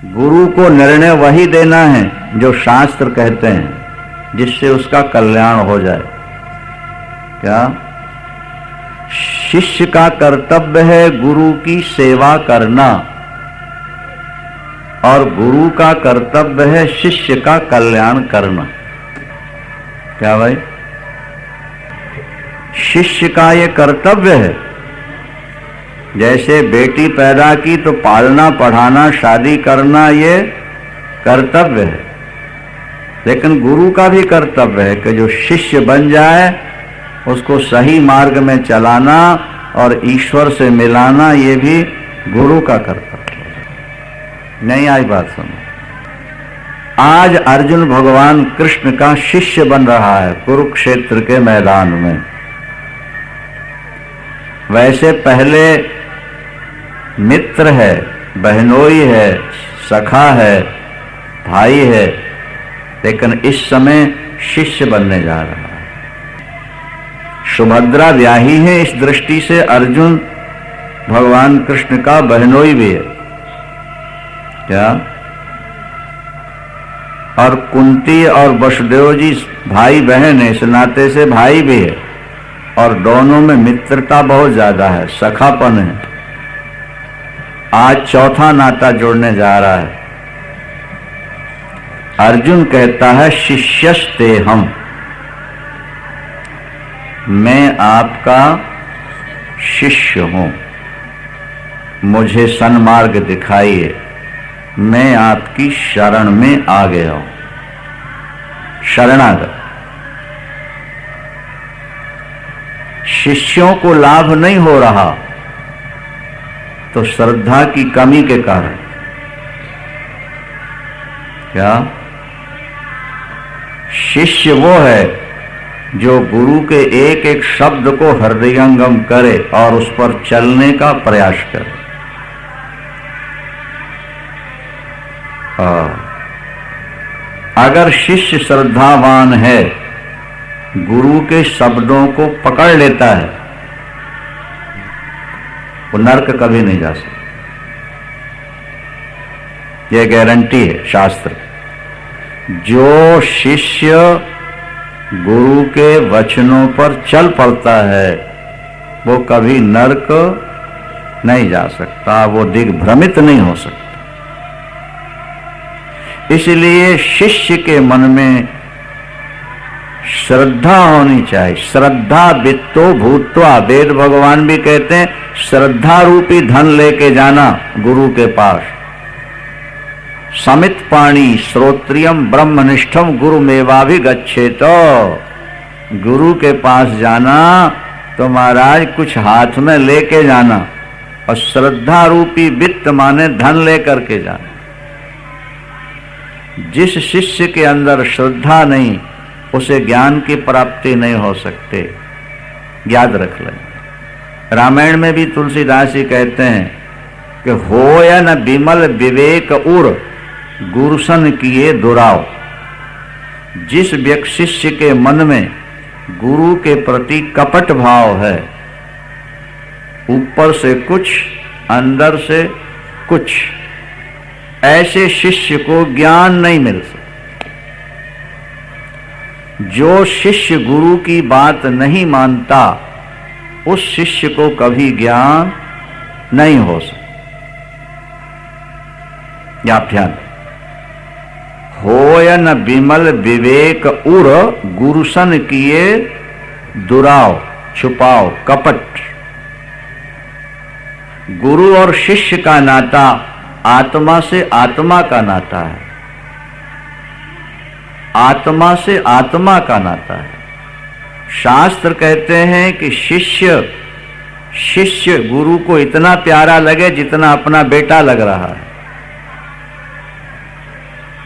गुरु को निर्णय वही देना है जो शास्त्र कहते हैं, जिससे उसका कल्याण हो जाए। क्या? शिष्य का कर्तव्य है गुरु की सेवा करना, और गुरु का कर्तव्य है शिष्य का कल्याण करना। क्या भाई? शिष्य का ये कर्तव्य है। जैसे बेटी पैदा की तो पालना, पढ़ाना, शादी करना ये कर्तव्य है, लेकिन गुरु का भी कर्तव्य है कि जो शिष्य बन जाए उसको सही मार्ग में चलाना और ईश्वर से मिलाना, ये भी गुरु का कर्तव्य है। नहीं आई बात सुनो। आज अर्जुन भगवान कृष्ण का शिष्य बन रहा है कुरुक्षेत्र के मैदान में। वैसे पहले मित्र है, बहनोई है, सखा है, भाई है, लेकिन इस समय शिष्य बनने जा रहा है। सुभद्रा ब्याही है, इस दृष्टि से अर्जुन भगवान कृष्ण का बहनोई भी है। क्या? और कुंती और वसुदेव जी भाई बहन है, इस नाते से भाई भी है, और दोनों में मित्रता बहुत ज्यादा है, सखापन है। आज चौथा नाता जोड़ने जा रहा है। अर्जुन कहता है शिष्यस्ते हम, मैं आपका शिष्य हूं, मुझे सन्मार्ग दिखाइए, मैं आपकी शरण में आ गया हूं। शरणागत। शिष्यों को लाभ नहीं हो रहा तो श्रद्धा की कमी के कारण। क्या? शिष्य वो है जो गुरु के एक एक शब्द को हृदयंगम करे और उस पर चलने का प्रयास करे। अगर शिष्य श्रद्धावान है, गुरु के शब्दों को पकड़ लेता है, वो नरक कभी नहीं जा सकता। यह गारंटी है शास्त्र। जो शिष्य गुरु के वचनों पर चल पड़ता है वो कभी नरक नहीं जा सकता, वो दिग्भ्रमित नहीं हो सकता। इसलिए शिष्य के मन में श्रद्धा होनी चाहिए। श्रद्धा वित्तो भूत्वा, वेद भगवान भी कहते हैं श्रद्धा रूपी धन लेके जाना गुरु के पास। समित पाणी श्रोत्रियम ब्रह्मनिष्ठम गुरु मेवाभिगच्छेत। गुरु के पास जाना तो महाराज कुछ हाथ में लेके जाना, और श्रद्धा रूपी वित्त माने धन लेकर के जाना। जिस शिष्य के अंदर श्रद्धा नहीं, उसे ज्ञान की प्राप्ति नहीं हो सकते। याद रख लें। रामायण में भी तुलसीदास जी कहते हैं कि होय न विमल विवेक उर गुरुसन किए दुराव। जिस व्यक्ति शिष्य के मन में गुरु के प्रति कपट भाव है, ऊपर से कुछ अंदर से कुछ, ऐसे शिष्य को ज्ञान नहीं मिल सकता। जो शिष्य गुरु की बात नहीं मानता, उस शिष्य को कभी ज्ञान नहीं हो सकता। या ध्यान। होयन विमल विवेक उर गुरुसन किए दुराव, छुपाओ, कपट। गुरु और शिष्य का नाता आत्मा से आत्मा का नाता है, आत्मा से आत्मा का नाता है। शास्त्र कहते हैं कि शिष्य गुरु को इतना प्यारा लगे जितना अपना बेटा लग रहा है।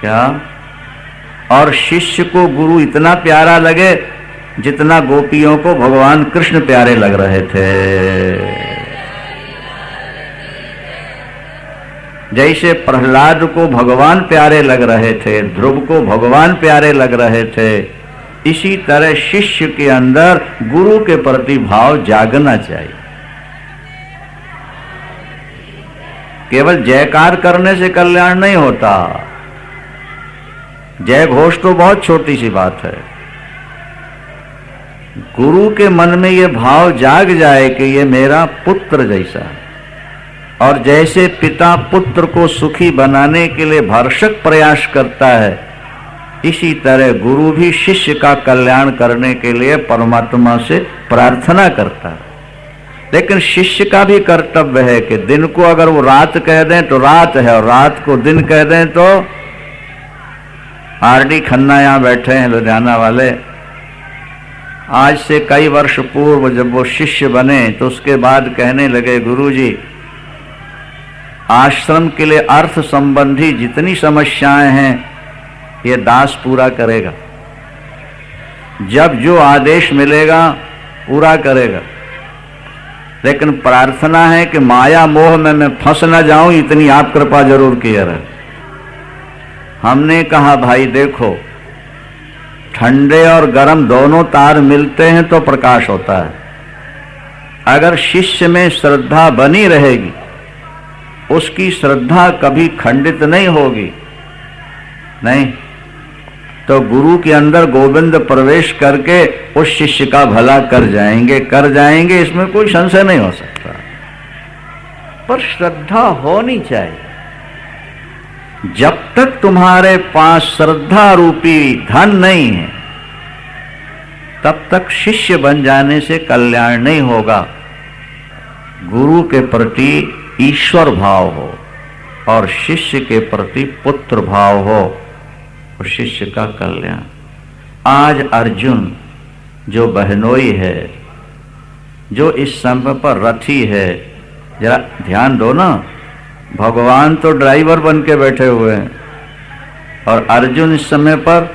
क्या? और शिष्य को गुरु इतना प्यारा लगे जितना गोपियों को भगवान कृष्ण प्यारे लग रहे थे। जैसे प्रहलाद को भगवान प्यारे लग रहे थे, ध्रुव को भगवान प्यारे लग रहे थे, इसी तरह शिष्य के अंदर गुरु के प्रति भाव जागना चाहिए केवल जयकार करने से कल्याण नहीं होता। जय घोष तो बहुत छोटी सी बात है। गुरु के मन में ये भाव जाग जाए कि ये मेरा पुत्र जैसा है, और जैसे पिता पुत्र को सुखी बनाने के लिए भरसक प्रयास करता है, इसी तरह गुरु भी शिष्य का कल्याण करने के लिए परमात्मा से प्रार्थना करता है। लेकिन शिष्य का भी कर्तव्य है कि दिन को अगर वो रात कह दें तो रात है, और रात को दिन कह दें तो आरडी खन्ना यहां बैठे हैं लुधियाना वाले, आज से कई वर्ष पूर्व जब वो शिष्य बने तो उसके बाद कहने लगे, गुरुजी आश्रम के लिए अर्थ संबंधी जितनी समस्याएं हैं ये दास पूरा करेगा, जब जो आदेश मिलेगा पूरा करेगा, लेकिन प्रार्थना है कि माया मोह में मैं फंस न जाऊं, इतनी आप कृपा जरूर किया रहे। हमने कहा भाई देखो, ठंडे और गर्म दोनों तार मिलते हैं तो प्रकाश होता है। अगर शिष्य में श्रद्धा बनी रहेगी, उसकी श्रद्धा कभी खंडित नहीं होगी, नहीं तो गुरु के अंदर गोविंद प्रवेश करके उस शिष्य का भला कर जाएंगे, इसमें कोई संशय नहीं हो सकता। पर श्रद्धा होनी चाहिए। जब तक तुम्हारे पास श्रद्धा रूपी धन नहीं है, तब तक शिष्य बन जाने से कल्याण नहीं होगा। गुरु के प्रति ईश्वर भाव हो और शिष्य के प्रति पुत्र भाव हो, और शिष्य का कल्याण। आज अर्जुन जो बहनोई है, जो इस समय पर रथी है, जरा ध्यान दो ना, भगवान तो ड्राइवर बन के बैठे हुए हैं और अर्जुन इस समय पर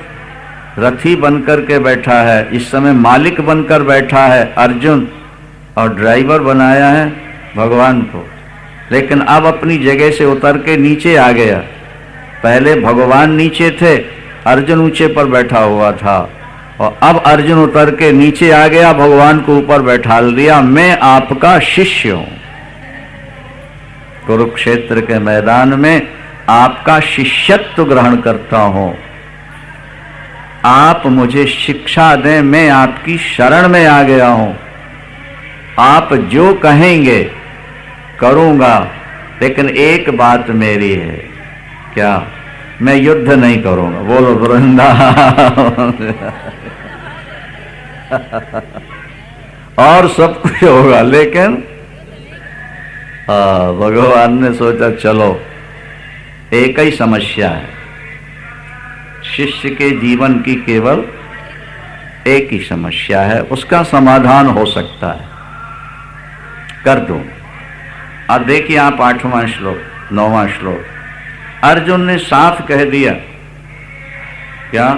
रथी बनकर के बैठा है। इस समय मालिक बनकर बैठा है अर्जुन, और ड्राइवर बनाया है भगवान को। लेकिन अब अपनी जगह से उतर के नीचे आ गया। पहले भगवान नीचे थे, अर्जुन ऊंचे पर बैठा हुआ था, और अब अर्जुन उतर के नीचे आ गया, भगवान को ऊपर बैठाल दिया। मैं आपका शिष्य हूं, कुरुक्षेत्र के मैदान में आपका शिष्यत्व ग्रहण करता हूं। आप मुझे शिक्षा दें, मैं आपकी शरण में आ गया हूं। आप जो कहेंगे करूंगा, लेकिन एक बात मेरी है। क्या? मैं युद्ध नहीं करूंगा। बोलो वृंदावन। और सब कुछ होगा, लेकिन भगवान ने सोचा चलो एक ही समस्या है, शिष्य के जीवन की केवल एक ही समस्या है, उसका समाधान हो सकता है, कर दो। अब देखिए आप 8वां श्लोक 9वां श्लोक, अर्जुन ने साफ कह दिया। क्या?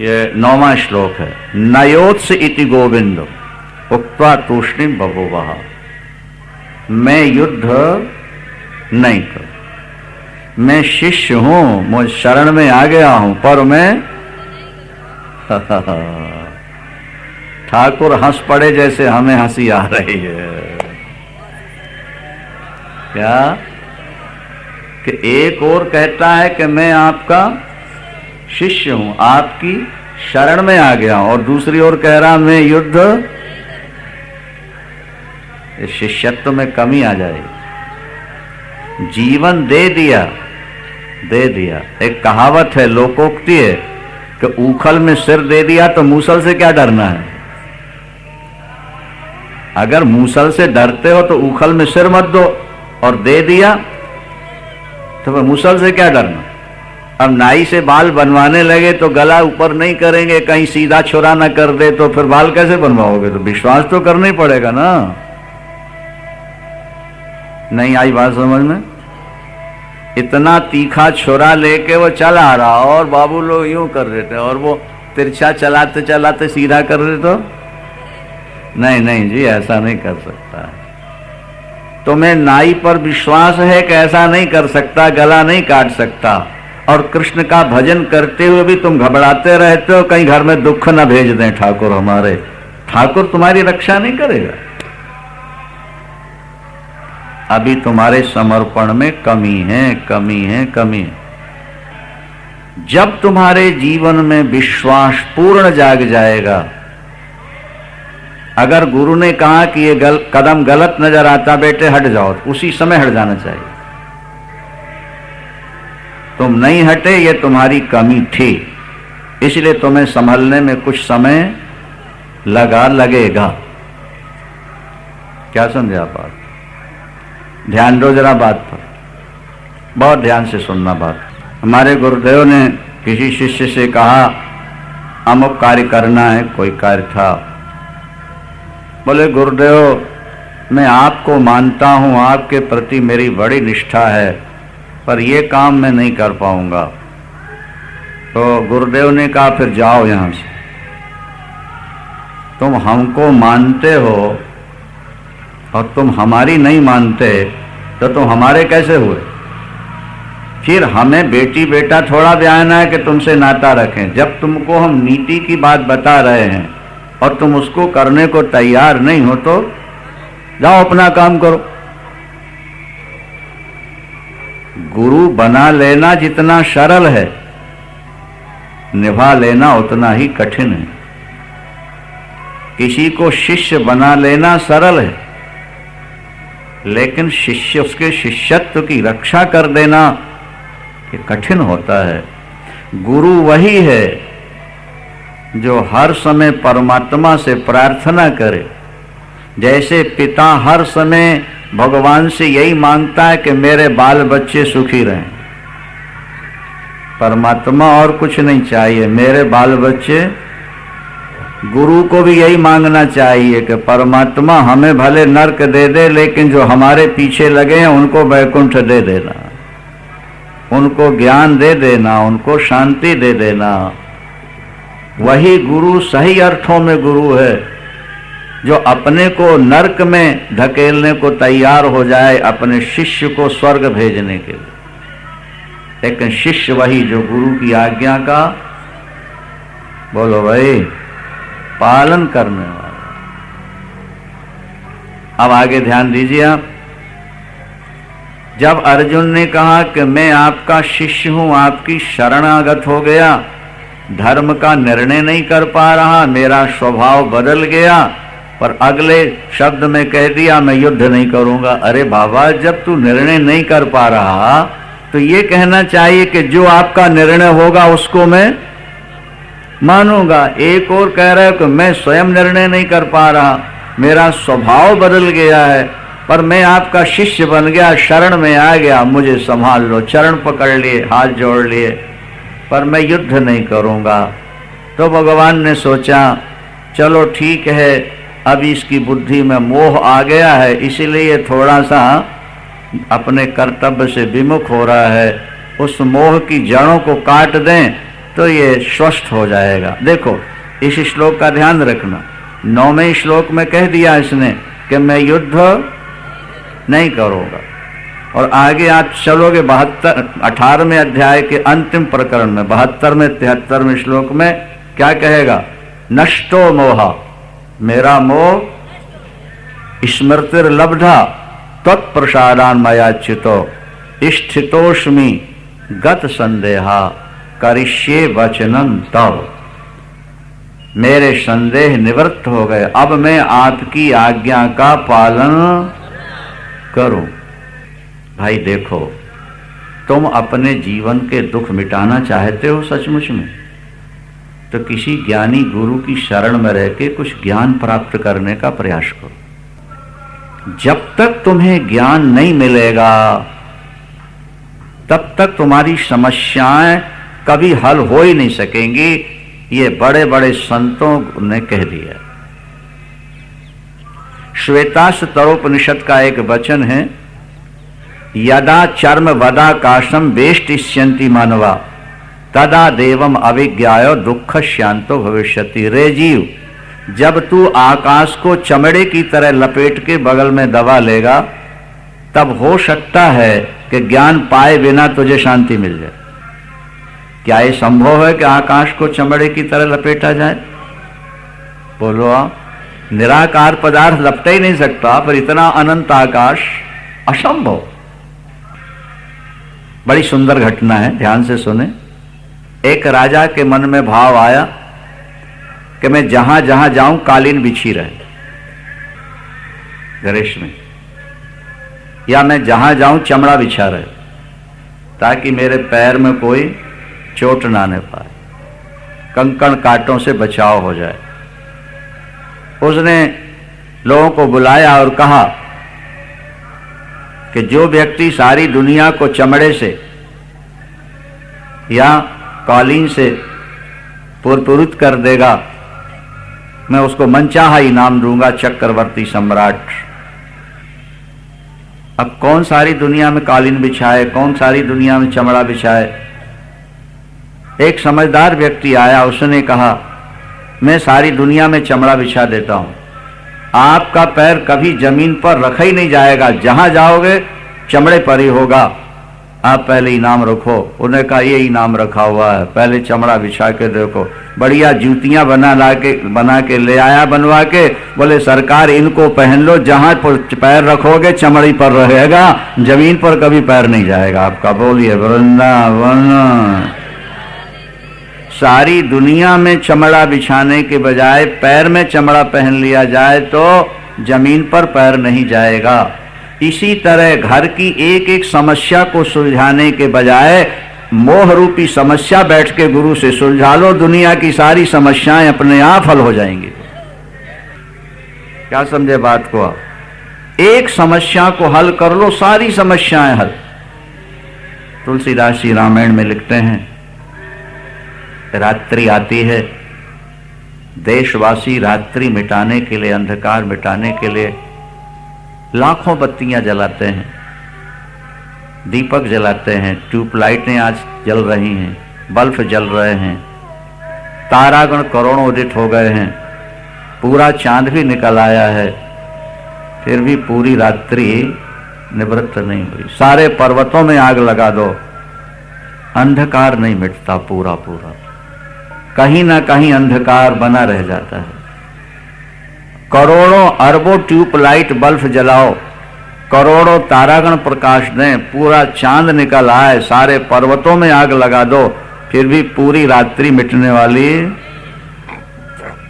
ये 9वां श्लोक है। नयोत्स इति गोविंद उक्त्वा तूष्णीम बभूवः। मैं युद्ध नहीं कर, मैं शिष्य हूं, मुझ शरण में आ गया हूं, पर मैं ठाकुर हंस पड़े जैसे हमें हंसी आ रही है। क्या? कि एक और कहता है कि मैं आपका शिष्य हूं, आपकी शरण में आ गया हूं, और दूसरी ओर कह रहा मैं युद्ध। इस शिष्यत्व में कमी आ जाएगी। जीवन दे दिया, दे दिया। एक कहावत है, लोकोक्ति है कि ऊखल में सिर दे दिया तो मूसल से क्या डरना है। अगर मूसल से डरते हो तो ऊखल में सिर मत दो, और दे दिया तो फिर मूसल से क्या डरना। अब नाई से बाल बनवाने लगे तो गला ऊपर नहीं करेंगे, कहीं सीधा छुरा ना कर दे तो फिर बाल कैसे बनवाओगे। तो विश्वास तो करना ही पड़ेगा ना। नहीं आई बात समझ में? इतना तीखा छुरा लेके वो चला रहा, और बाबू लोग यूं कर रहे थे, और वो तिरछा चलाते चलाते सीधा कर रहे तो नहीं नहीं जी, ऐसा नहीं कर सकता है। तुम्हें नाई पर विश्वास है कि ऐसा नहीं कर सकता, गला नहीं काट सकता, और कृष्ण का भजन करते हुए भी तुम घबराते रहते हो कहीं घर में दुख न भेज दें ठाकुर हमारे। ठाकुर तुम्हारी रक्षा नहीं करेगा। अभी तुम्हारे समर्पण में कमी है, कमी है, कमी है। जब तुम्हारे जीवन में विश्वास पूर्ण जाग जाएगा, अगर गुरु ने कहा कि ये कदम गलत नजर आता, बेटे हट जाओ, तो उसी समय हट जाना चाहिए। तुम नहीं हटे, ये तुम्हारी कमी थी, इसलिए तुम्हें संभलने में कुछ समय लगेगा। क्या समझे आप बात? ध्यान दो जरा बात पर, बहुत ध्यान से सुनना बात। हमारे गुरुदेव ने किसी शिष्य से कहा अमुक कार्य करना है, कोई कार्य था। बोले गुरुदेव मैं आपको मानता हूं, आपके प्रति मेरी बड़ी निष्ठा है, पर यह काम मैं नहीं कर पाऊंगा। तो गुरुदेव ने कहा फिर जाओ यहां से, तुम हमको मानते हो और तुम हमारी नहीं मानते, तो तुम हमारे कैसे हुए? फिर हमें बेटी बेटा थोड़ा बयाना है कि तुमसे नाता रखें। जब तुमको हम नीति की बात बता रहे हैं और तुम उसको करने को तैयार नहीं हो, तो जाओ अपना काम करो। गुरु बना लेना जितना सरल है, निभा लेना उतना ही कठिन है। किसी को शिष्य बना लेना सरल है, लेकिन शिष्य उसके शिष्यत्व की रक्षा कर देना ये कठिन होता है। गुरु वही है जो हर समय परमात्मा से प्रार्थना करे। जैसे पिता हर समय भगवान से यही मांगता है कि मेरे बाल बच्चे सुखी रहें, परमात्मा और कुछ नहीं चाहिए, मेरे बाल बच्चे। गुरु को भी यही मांगना चाहिए कि परमात्मा हमें भले नरक दे दे, लेकिन जो हमारे पीछे लगे हैं उनको वैकुंठ दे देना, उनको ज्ञान दे देना, उनको शांति दे देना। वही गुरु सही अर्थों में गुरु है, जो अपने को नरक में धकेलने को तैयार हो जाए अपने शिष्य को स्वर्ग भेजने के लिए। लेकिन शिष्य वही जो गुरु की आज्ञा का, बोलो भाई, पालन करने वाला। अब आगे ध्यान दीजिए आप। जब अर्जुन ने कहा कि मैं आपका शिष्य हूं, आपकी शरणागत हो गया, धर्म का निर्णय नहीं कर पा रहा, मेरा स्वभाव बदल गया, पर अगले शब्द में कह दिया मैं युद्ध नहीं करूंगा। अरे बाबा, जब तू निर्णय नहीं कर पा रहा तो ये कहना चाहिए कि जो आपका निर्णय होगा उसको मैं मानूंगा। एक और कह रहा है कि मैं स्वयं निर्णय नहीं कर पा रहा, मेरा स्वभाव बदल गया है, पर मैं आपका शिष्य बन गया, शरण में आ गया, मुझे संभाल लो। चरण पकड़ लिए, हाथ जोड़ लिए, पर मैं युद्ध नहीं करूंगा। तो भगवान ने सोचा चलो ठीक है, अभी इसकी बुद्धि में मोह आ गया है, इसीलिए थोड़ा सा अपने कर्तव्य से विमुख हो रहा है। उस मोह की जड़ों को काट दें तो ये स्वस्थ हो जाएगा। देखो इस श्लोक का ध्यान रखना, 9वें श्लोक में कह दिया इसने कि मैं युद्ध नहीं करूंगा, और आगे आप चलोगे 18वें अध्याय के अंतिम प्रकरण में 72वें 73वें श्लोक में क्या कहेगा? नष्टो मोहा, मेरा मोह स्मृतिर्लब्धा तत्प्रसादान मयाच्युतो स्थितोष्मि गत संदेहा करिष्ये वचनं तव। मेरे संदेह निवृत्त हो गए, अब मैं आपकी आज्ञा का पालन करूं। भाई देखो, तुम अपने जीवन के दुख मिटाना चाहते हो सचमुच में, तो किसी ज्ञानी गुरु की शरण में रह के कुछ ज्ञान प्राप्त करने का प्रयास करो। जब तक तुम्हें ज्ञान नहीं मिलेगा तब तक तुम्हारी समस्याएं कभी हल हो ही नहीं सकेंगी। ये बड़े बड़े संतों ने कह दिया। श्वेताश्वतरोपनिषद का एक वचन है, यदा चर्म वदा काशम वेष्टिष्यन्ति मानवा तदा देवम अविज्ञायो दुख शांतो भविष्यति। रे जीव, जब तू आकाश को चमड़े की तरह लपेट के बगल में दबा लेगा, तब हो सकता है कि ज्ञान पाए बिना तुझे शांति मिल जाए। क्या ये संभव है कि आकाश को चमड़े की तरह लपेटा जाए? बोलो आप। निराकार पदार्थ लपट ही नहीं सकता, पर इतना अनंत आकाश असंभव। बड़ी सुंदर घटना है, ध्यान से सुने। एक राजा के मन में भाव आया कि मैं जहां जहां जाऊं कालीन बिछी रहे गणेश में, या मैं जहां जाऊं चमड़ा बिछा रहे, ताकि मेरे पैर में कोई चोट ना आने पाए, कंकड़ कांटों से बचाव हो जाए। उसने लोगों को बुलाया और कहा कि जो व्यक्ति सारी दुनिया को चमड़े से या कालीन से पुरपुरुत कर देगा, मैं उसको मनचाहा इनाम दूंगा, चक्रवर्ती सम्राट। अब कौन सारी दुनिया में कालीन बिछाए, कौन सारी दुनिया में चमड़ा बिछाए? एक समझदार व्यक्ति आया, उसने कहा मैं सारी दुनिया में चमड़ा बिछा देता हूं, आपका पैर कभी जमीन पर रखा ही नहीं जाएगा, जहां जाओगे चमड़े पर ही होगा, आप पहले इनाम रखो। उन्हें कहा ये इनाम रखा हुआ है, पहले चमड़ा बिछा के देखो। बढ़िया जूतियां बना के ले आया बनवा के, बोले सरकार इनको पहन लो, जहां पैर रखोगे चमड़ी पर रहेगा, जमीन पर कभी पैर नहीं जाएगा आपका। बोलिए वृंदावन। सारी दुनिया में चमड़ा बिछाने के बजाय पैर में चमड़ा पहन लिया जाए तो जमीन पर पैर नहीं जाएगा। इसी तरह घर की एक एक समस्या को सुलझाने के बजाय मोह रूपी समस्या बैठ के गुरु से सुलझा लो, दुनिया की सारी समस्याएं अपने आप हल हो जाएंगी। क्या समझे बात को आप? एक समस्या को हल कर लो, सारी समस्याएं हल। तुलसीदास जी रामायण में लिखते हैं, रात्रि आती है, देशवासी रात्रि मिटाने के लिए, अंधकार मिटाने के लिए लाखों बत्तियां जलाते हैं, दीपक जलाते हैं, ट्यूबलाइटें आज जल रही हैं, बल्ब जल रहे हैं, तारागण करोड़ों उदित हो गए हैं, पूरा चांद भी निकल आया है, फिर भी पूरी रात्रि निवृत्त नहीं हुई। सारे पर्वतों में आग लगा दो, अंधकार नहीं मिटता पूरा पूरा, कहीं ना कहीं अंधकार बना रह जाता है। करोड़ों अरबों ट्यूबलाइट बल्ब जलाओ, करोड़ों तारागण प्रकाश दें, पूरा चांद निकल आए, सारे पर्वतों में आग लगा दो, फिर भी पूरी रात्रि मिटने वाली।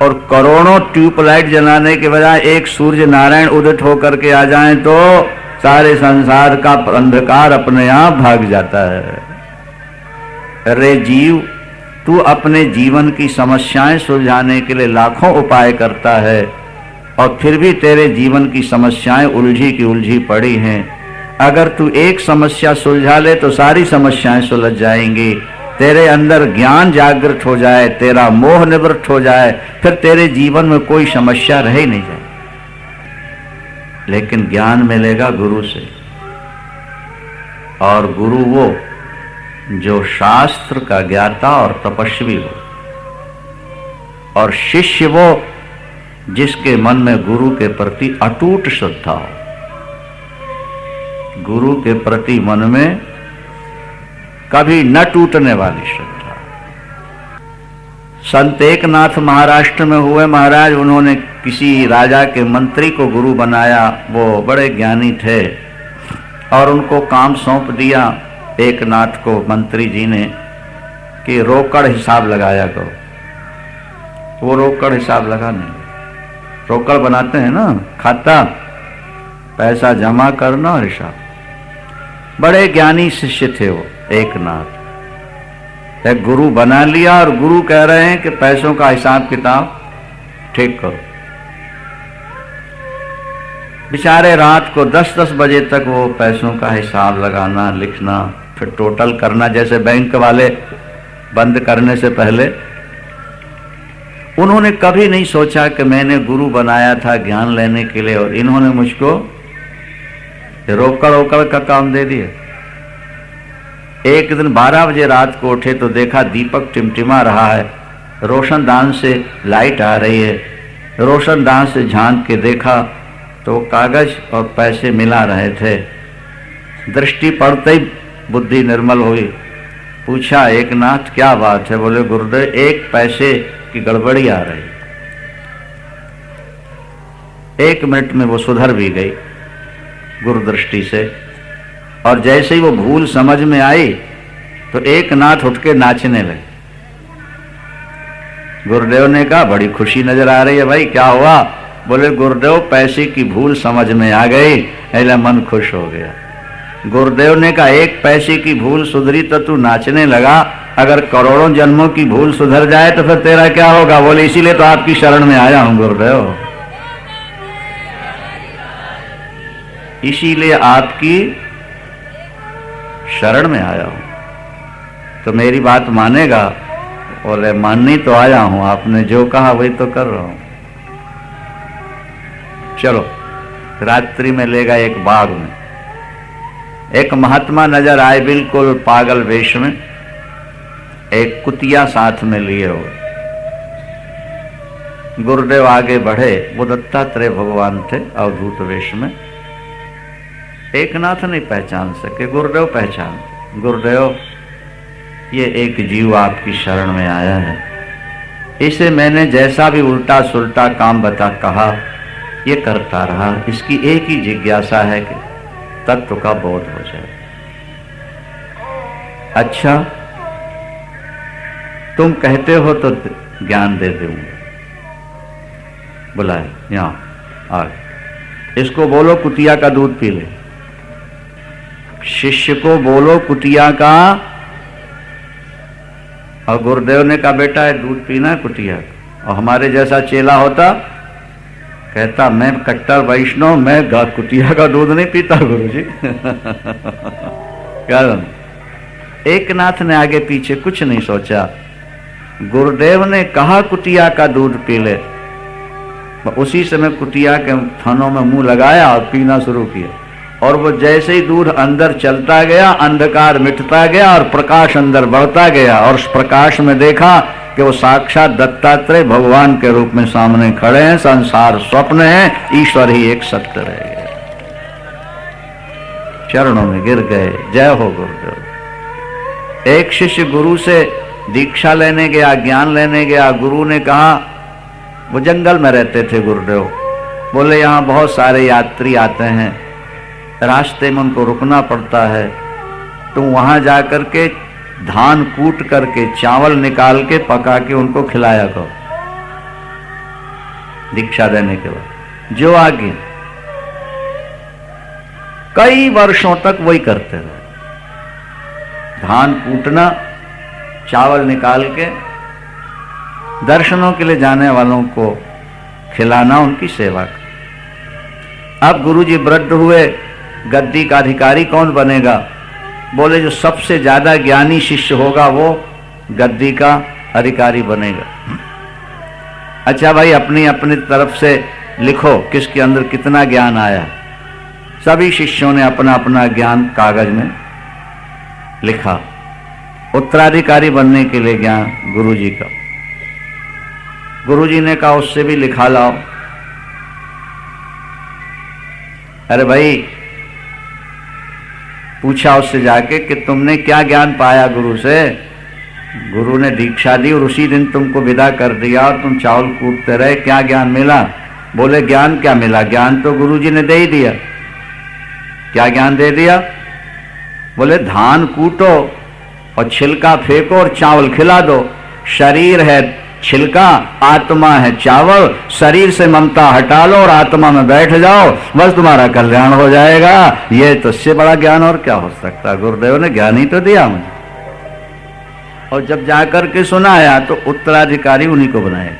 और करोड़ों ट्यूबलाइट जलाने के बजाय एक सूर्य नारायण उदित होकर के आ जाएं तो सारे संसार का अंधकार अपने आप भाग जाता है। अरे जीव, तू अपने जीवन की समस्याएं सुलझाने के लिए लाखों उपाय करता है और फिर भी तेरे जीवन की समस्याएं उलझी की उलझी पड़ी हैं। अगर तू एक समस्या सुलझा ले तो सारी समस्याएं सुलझ जाएंगी, तेरे अंदर ज्ञान जागृत हो जाए, तेरा मोह निवृत्त हो जाए, फिर तेरे जीवन में कोई समस्या रह ही नहीं जाए। लेकिन ज्ञान मिलेगा गुरु से, और गुरु वो जो शास्त्र का ज्ञाता और तपस्वी हो, और शिष्य वो जिसके मन में गुरु के प्रति अटूट श्रद्धा हो। गुरु के प्रति मन में कभी न टूटने वाली श्रद्धा। संत एकनाथ महाराष्ट्र में हुए महाराज, उन्होंने किसी राजा के मंत्री को गुरु बनाया, वो बड़े ज्ञानी थे, और उनको काम सौंप दिया एकनाथ को मंत्री जी ने कि रोकड़ हिसाब लगाया करो। वो रोकड़ हिसाब लगा नहीं, रोकड़ बनाते हैं ना, खाता, पैसा जमा करना और हिसाब। बड़े ज्ञानी शिष्य थे वो एकनाथ। एक गुरु बना लिया और गुरु कह रहे हैं कि पैसों का हिसाब किताब ठीक करो। बेचारे रात को 10-10 बजे तक वो पैसों का हिसाब लगाना, लिखना, फिर टोटल करना, जैसे बैंक वाले बंद करने से पहले। उन्होंने कभी नहीं सोचा कि मैंने गुरु बनाया था ज्ञान लेने के लिए और इन्होंने मुझको रोकड़ का काम दे दिया। एक दिन 12 बजे रात को उठे तो देखा दीपक टिमटिमा रहा है, रोशनदान से लाइट आ रही है। रोशनदान से झांक के देखा तो कागज और पैसे मिला रहे थे। दृष्टि पड़ते ही बुद्धि निर्मल हुई। पूछा, एकनाथ क्या बात है? बोले, गुरुदेव एक पैसे की गड़बड़ी आ रही। 1 मिनट में वो सुधर भी गई। गुरु दृष्टि से। और जैसे ही वो भूल समझ में आई तो एक नाथ उठ के नाचने लगे। गुरुदेव ने कहा बड़ी खुशी नजर आ रही है भाई, क्या हुआ? बोले गुरुदेव पैसे की भूल समझ में आ गई, ऐला मन खुश हो गया। गुरुदेव ने कहा एक पैसे की भूल सुधरी तो तू नाचने लगा, अगर करोड़ों जन्मों की भूल सुधर जाए तो फिर तेरा क्या होगा? बोले इसीलिए तो आपकी शरण में आया हूं गुरुदेव, इसीलिए आपकी शरण में आया हूं, तो मेरी बात मानेगा? बोले माननी तो आया हूं, आपने जो कहा वही तो कर रहा हूं। चलो, रात्रि में ले गए एक बाग में, एक महात्मा नजर आए बिल्कुल पागल वेश में, एक कुतिया साथ में लिए हुए। गुरुदेव आगे बढ़े, वो दत्तात्रेय भगवान थे अवधूत वेश में। एक नाथ नहीं पहचान सके, गुरुदेव पहचान। गुरुदेव, ये एक जीव आपकी शरण में आया है, इसे मैंने जैसा भी उल्टा सुल्टा काम बता कहा ये करता रहा, इसकी एक ही जिज्ञासा है कि तत्व का बोध हो जाए। अच्छा, तुम कहते हो तो ज्ञान दे दूंगा। बुलाए यहां आ, इसको बोलो कुतिया का दूध पी ले। शिष्य को बोलो कुतिया का, और गुरुदेव ने कहा बेटा ये दूध पीना है कुतिया का। और हमारे जैसा चेला होता कहता मैं कट्टर वैष्णव, मैं कुतिया का दूध नहीं पीता गुरुजी। क्या? एक नाथ ने आगे पीछे कुछ नहीं सोचा, गुरुदेव ने कहा कुतिया का दूध पी ले, उसी समय कुतिया के थनों में मुंह लगाया और पीना शुरू किया। और वो जैसे ही दूध अंदर चलता गया, अंधकार मिटता गया और प्रकाश अंदर बढ़ता गया, और उस प्रकाश में देखा कि वो साक्षात दत्तात्रेय भगवान के रूप में सामने खड़े हैं। संसार स्वप्न है, ईश्वर ही एक सत्य रह गया। चरणों में गिर गए, जय हो गुरुदेव। एक शिष्य गुरु से दीक्षा लेने गया, ज्ञान लेने गया। गुरु ने कहा, वो जंगल में रहते थे गुरुदेव, बोले यहाँ बहुत सारे यात्री आते हैं, रास्ते में उनको रुकना पड़ता है, तुम वहां जाकर के धान कूट करके चावल निकाल के पका के उनको खिलाया करो। दीक्षा देने के बाद जो आगे कई वर्षों तक वही करते रहे, धान कूटना, चावल निकाल के दर्शनों के लिए जाने वालों को खिलाना, उनकी सेवा कर। अब गुरुजी वृद्ध हुए, गद्दी का अधिकारी कौन बनेगा? बोले जो सबसे ज्यादा ज्ञानी शिष्य होगा वो गद्दी का अधिकारी बनेगा। अच्छा भाई, अपनी अपनी तरफ से लिखो किसके अंदर कितना ज्ञान आया। सभी शिष्यों ने अपना अपना ज्ञान कागज में लिखा। उत्तराधिकारी बनने के लिए ज्ञान गुरुजी का। गुरुजी ने कहा उससे भी लिखा लाओ। अरे भाई, पूछा उससे जाके कि तुमने क्या ज्ञान पाया गुरु से। गुरु ने दीक्षा दी और उसी दिन तुमको विदा कर दिया और तुम चावल कूटते रहे, क्या ज्ञान मिला? बोले ज्ञान क्या मिला, ज्ञान तो गुरुजी ने दे ही दिया। क्या ज्ञान दे दिया? बोले धान कूटो और छिलका फेंको और चावल खिला दो। शरीर है छिलका, आत्मा है चावल, शरीर से ममता हटा लो और आत्मा में बैठ जाओ, बस तुम्हारा कल्याण हो जाएगा। ये तो इससे बड़ा ज्ञान और क्या हो सकता। गुरुदेव ने ज्ञान ही तो दिया मुझे। और जब जाकर के सुनाया तो उत्तराधिकारी उन्हीं को बनाया।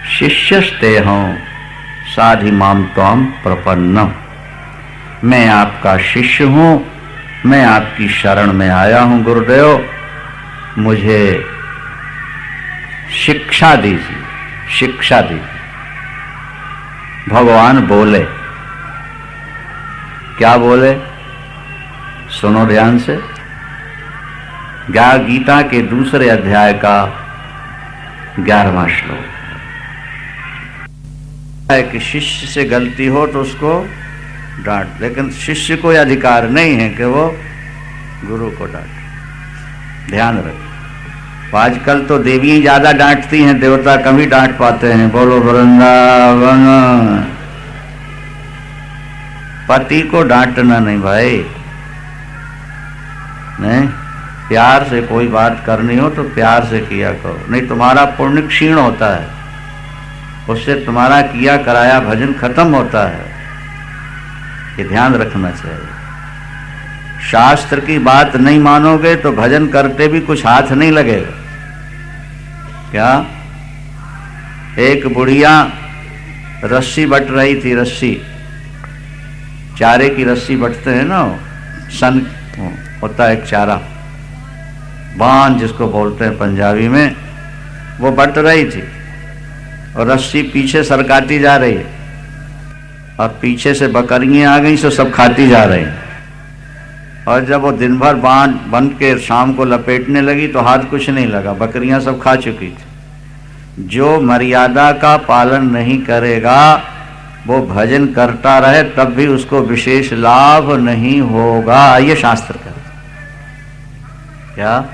शिष्यस्तेहं साधि माम त्वाम प्रपन्नम, मैं आपका शिष्य हूं, मैं आपकी शरण में आया हूं गुरुदेव, मुझे शिक्षा दीजिए, शिक्षा दीजिए। भगवान बोले, क्या बोले? सुनो ध्यान से। गीता के दूसरे अध्याय का 11वां श्लोक है कि शिष्य से गलती हो तो उसको डांट, लेकिन शिष्य को यह अधिकार नहीं है कि वो गुरु को डांटे। ध्यान रखें। आजकल तो देवी ज्यादा डांटती हैं, देवता कम ही डांट पाते हैं। बोलो वृंदावन। पति को डांटना नहीं भाई, नहीं, प्यार से कोई बात करनी हो तो प्यार से किया करो, नहीं तुम्हारा पुण्य क्षीण होता है, उससे तुम्हारा किया कराया भजन खत्म होता है। ये ध्यान रखना चाहिए। शास्त्र की बात नहीं मानोगे तो भजन करते भी कुछ हाथ नहीं लगेगा। क्या? एक बुढ़िया रस्सी बट रही थी, रस्सी, चारे की रस्सी बटते हैं ना, सन होता है एक चारा, बान जिसको बोलते हैं पंजाबी में, वो बट रही थी और रस्सी पीछे सरकाती जा रही है और पीछे से बकरियां आ गई तो सब खाती जा रही हैं। और जब वो दिन भर बांध बंद के शाम को लपेटने लगी तो हाथ कुछ नहीं लगा, बकरियां सब खा चुकी थी। जो मर्यादा का पालन नहीं करेगा वो भजन करता रहे तब भी उसको विशेष लाभ नहीं होगा, ये शास्त्र कहता है। क्या?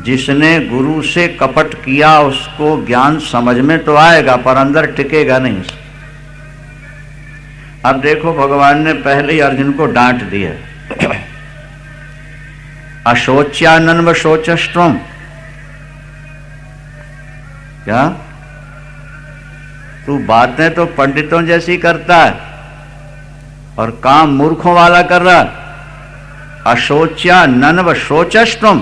जिसने गुरु से कपट किया उसको ज्ञान समझ में तो आएगा पर अंदर टिकेगा नहीं। अब देखो भगवान ने पहले ही अर्जुन को डांट दिया, अशोच्यानन्व शोचस्त्वम। क्या? तू बातें तो पंडितों जैसी करता है और काम मूर्खों वाला कर रहा है। अशोच्यानन्व शोचस्त्वम,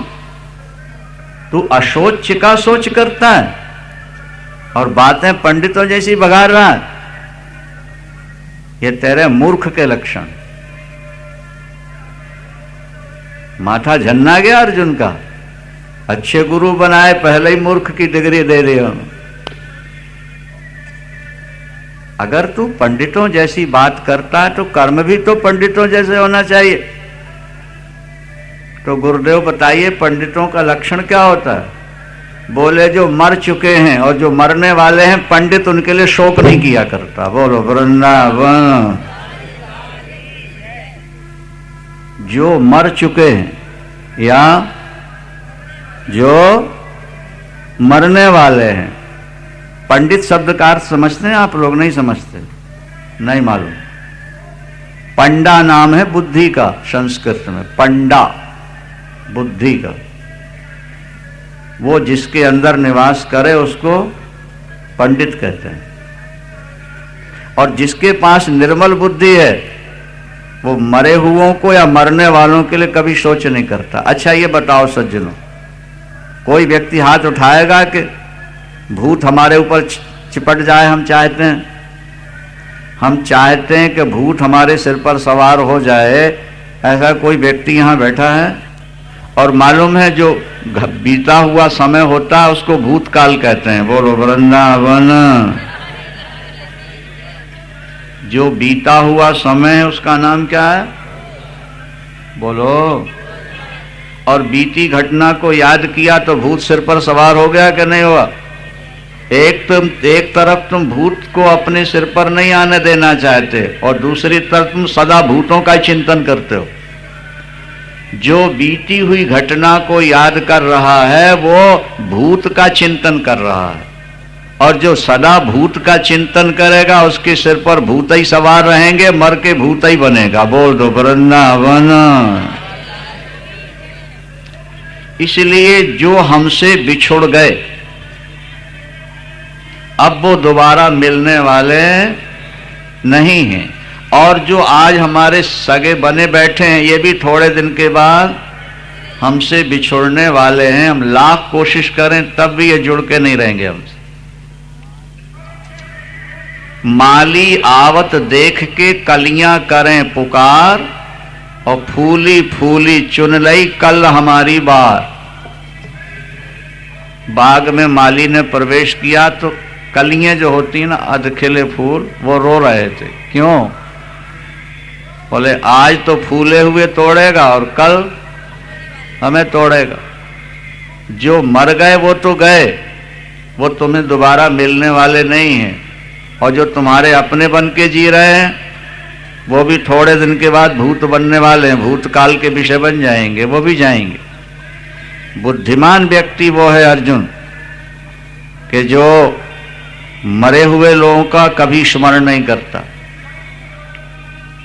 तू अशोच का सोच करता है और बातें पंडितों जैसी बघार रहा है। ये तेरे मूर्ख के लक्षण। माथा झन्ना गया अर्जुन का, अच्छे गुरु बनाए पहले ही मूर्ख की डिग्री दे रहे हो। अगर तू पंडितों जैसी बात करता है तो कर्म भी तो पंडितों जैसे होना चाहिए। तो गुरुदेव बताइए पंडितों का लक्षण क्या होता है? बोले जो मर चुके हैं और जो मरने वाले हैं पंडित उनके लिए शोक नहीं किया करता। बोलो वृंदावन। जो मर चुके हैं या जो मरने वाले हैं, पंडित शब्द का अर्थ समझते हैं आप लोग? नहीं समझते, नहीं मालूम। पंडा नाम है बुद्धि का, संस्कृत में पंडा बुद्धि का। वो जिसके अंदर निवास करे उसको पंडित कहते हैं। और जिसके पास निर्मल बुद्धि है वो मरे हुओं को या मरने वालों के लिए कभी सोच नहीं करता। अच्छा ये बताओ सज्जनों, कोई व्यक्ति हाथ उठाएगा कि भूत हमारे ऊपर चिपट जाए? हम चाहते हैं? हम चाहते हैं कि भूत हमारे सिर पर सवार हो जाए। ऐसा कोई व्यक्ति यहाँ बैठा है? और मालूम है जो बीता हुआ समय होता है उसको भूतकाल कहते हैं। बोलो वृंदावन। जो बीता हुआ समय है उसका नाम क्या है? बोलो। और बीती घटना को याद किया तो भूत सिर पर सवार हो गया कि नहीं हुआ? एक तरफ तुम भूत को अपने सिर पर नहीं आने देना चाहते और दूसरी तरफ तुम सदा भूतों का चिंतन करते हो। जो बीती हुई घटना को याद कर रहा है वो भूत का चिंतन कर रहा है, और जो सदा भूत का चिंतन करेगा उसके सिर पर भूत ही सवार रहेंगे, मर के भूत ही बनेगा। बोल दो वृंदावन। इसलिए जो हमसे बिछुड़ गए अब वो दोबारा मिलने वाले नहीं हैं, और जो आज हमारे सगे बने बैठे हैं ये भी थोड़े दिन के बाद हमसे बिछुड़ने वाले हैं। हम लाख कोशिश करें तब भी ये जुड़ के नहीं रहेंगे हमसे। माली आवत देख के कलियां करें पुकार, और फूली फूली चुन लई कल हमारी बार। बाग में माली ने प्रवेश किया तो कलियां जो होती हैं ना, अधखिले फूल, वो रो रहे थे। क्यों? बोले आज तो फूले हुए तोड़ेगा और कल हमें तोड़ेगा। जो मर गए वो तो गए, वो तुम्हें दोबारा मिलने वाले नहीं हैं, और जो तुम्हारे अपने बन के जी रहे हैं वो भी थोड़े दिन के बाद भूत बनने वाले हैं, भूतकाल के विषय बन जाएंगे, वो भी जाएंगे। बुद्धिमान व्यक्ति वो है अर्जुन कि जो मरे हुए लोगों का कभी स्मरण नहीं करता।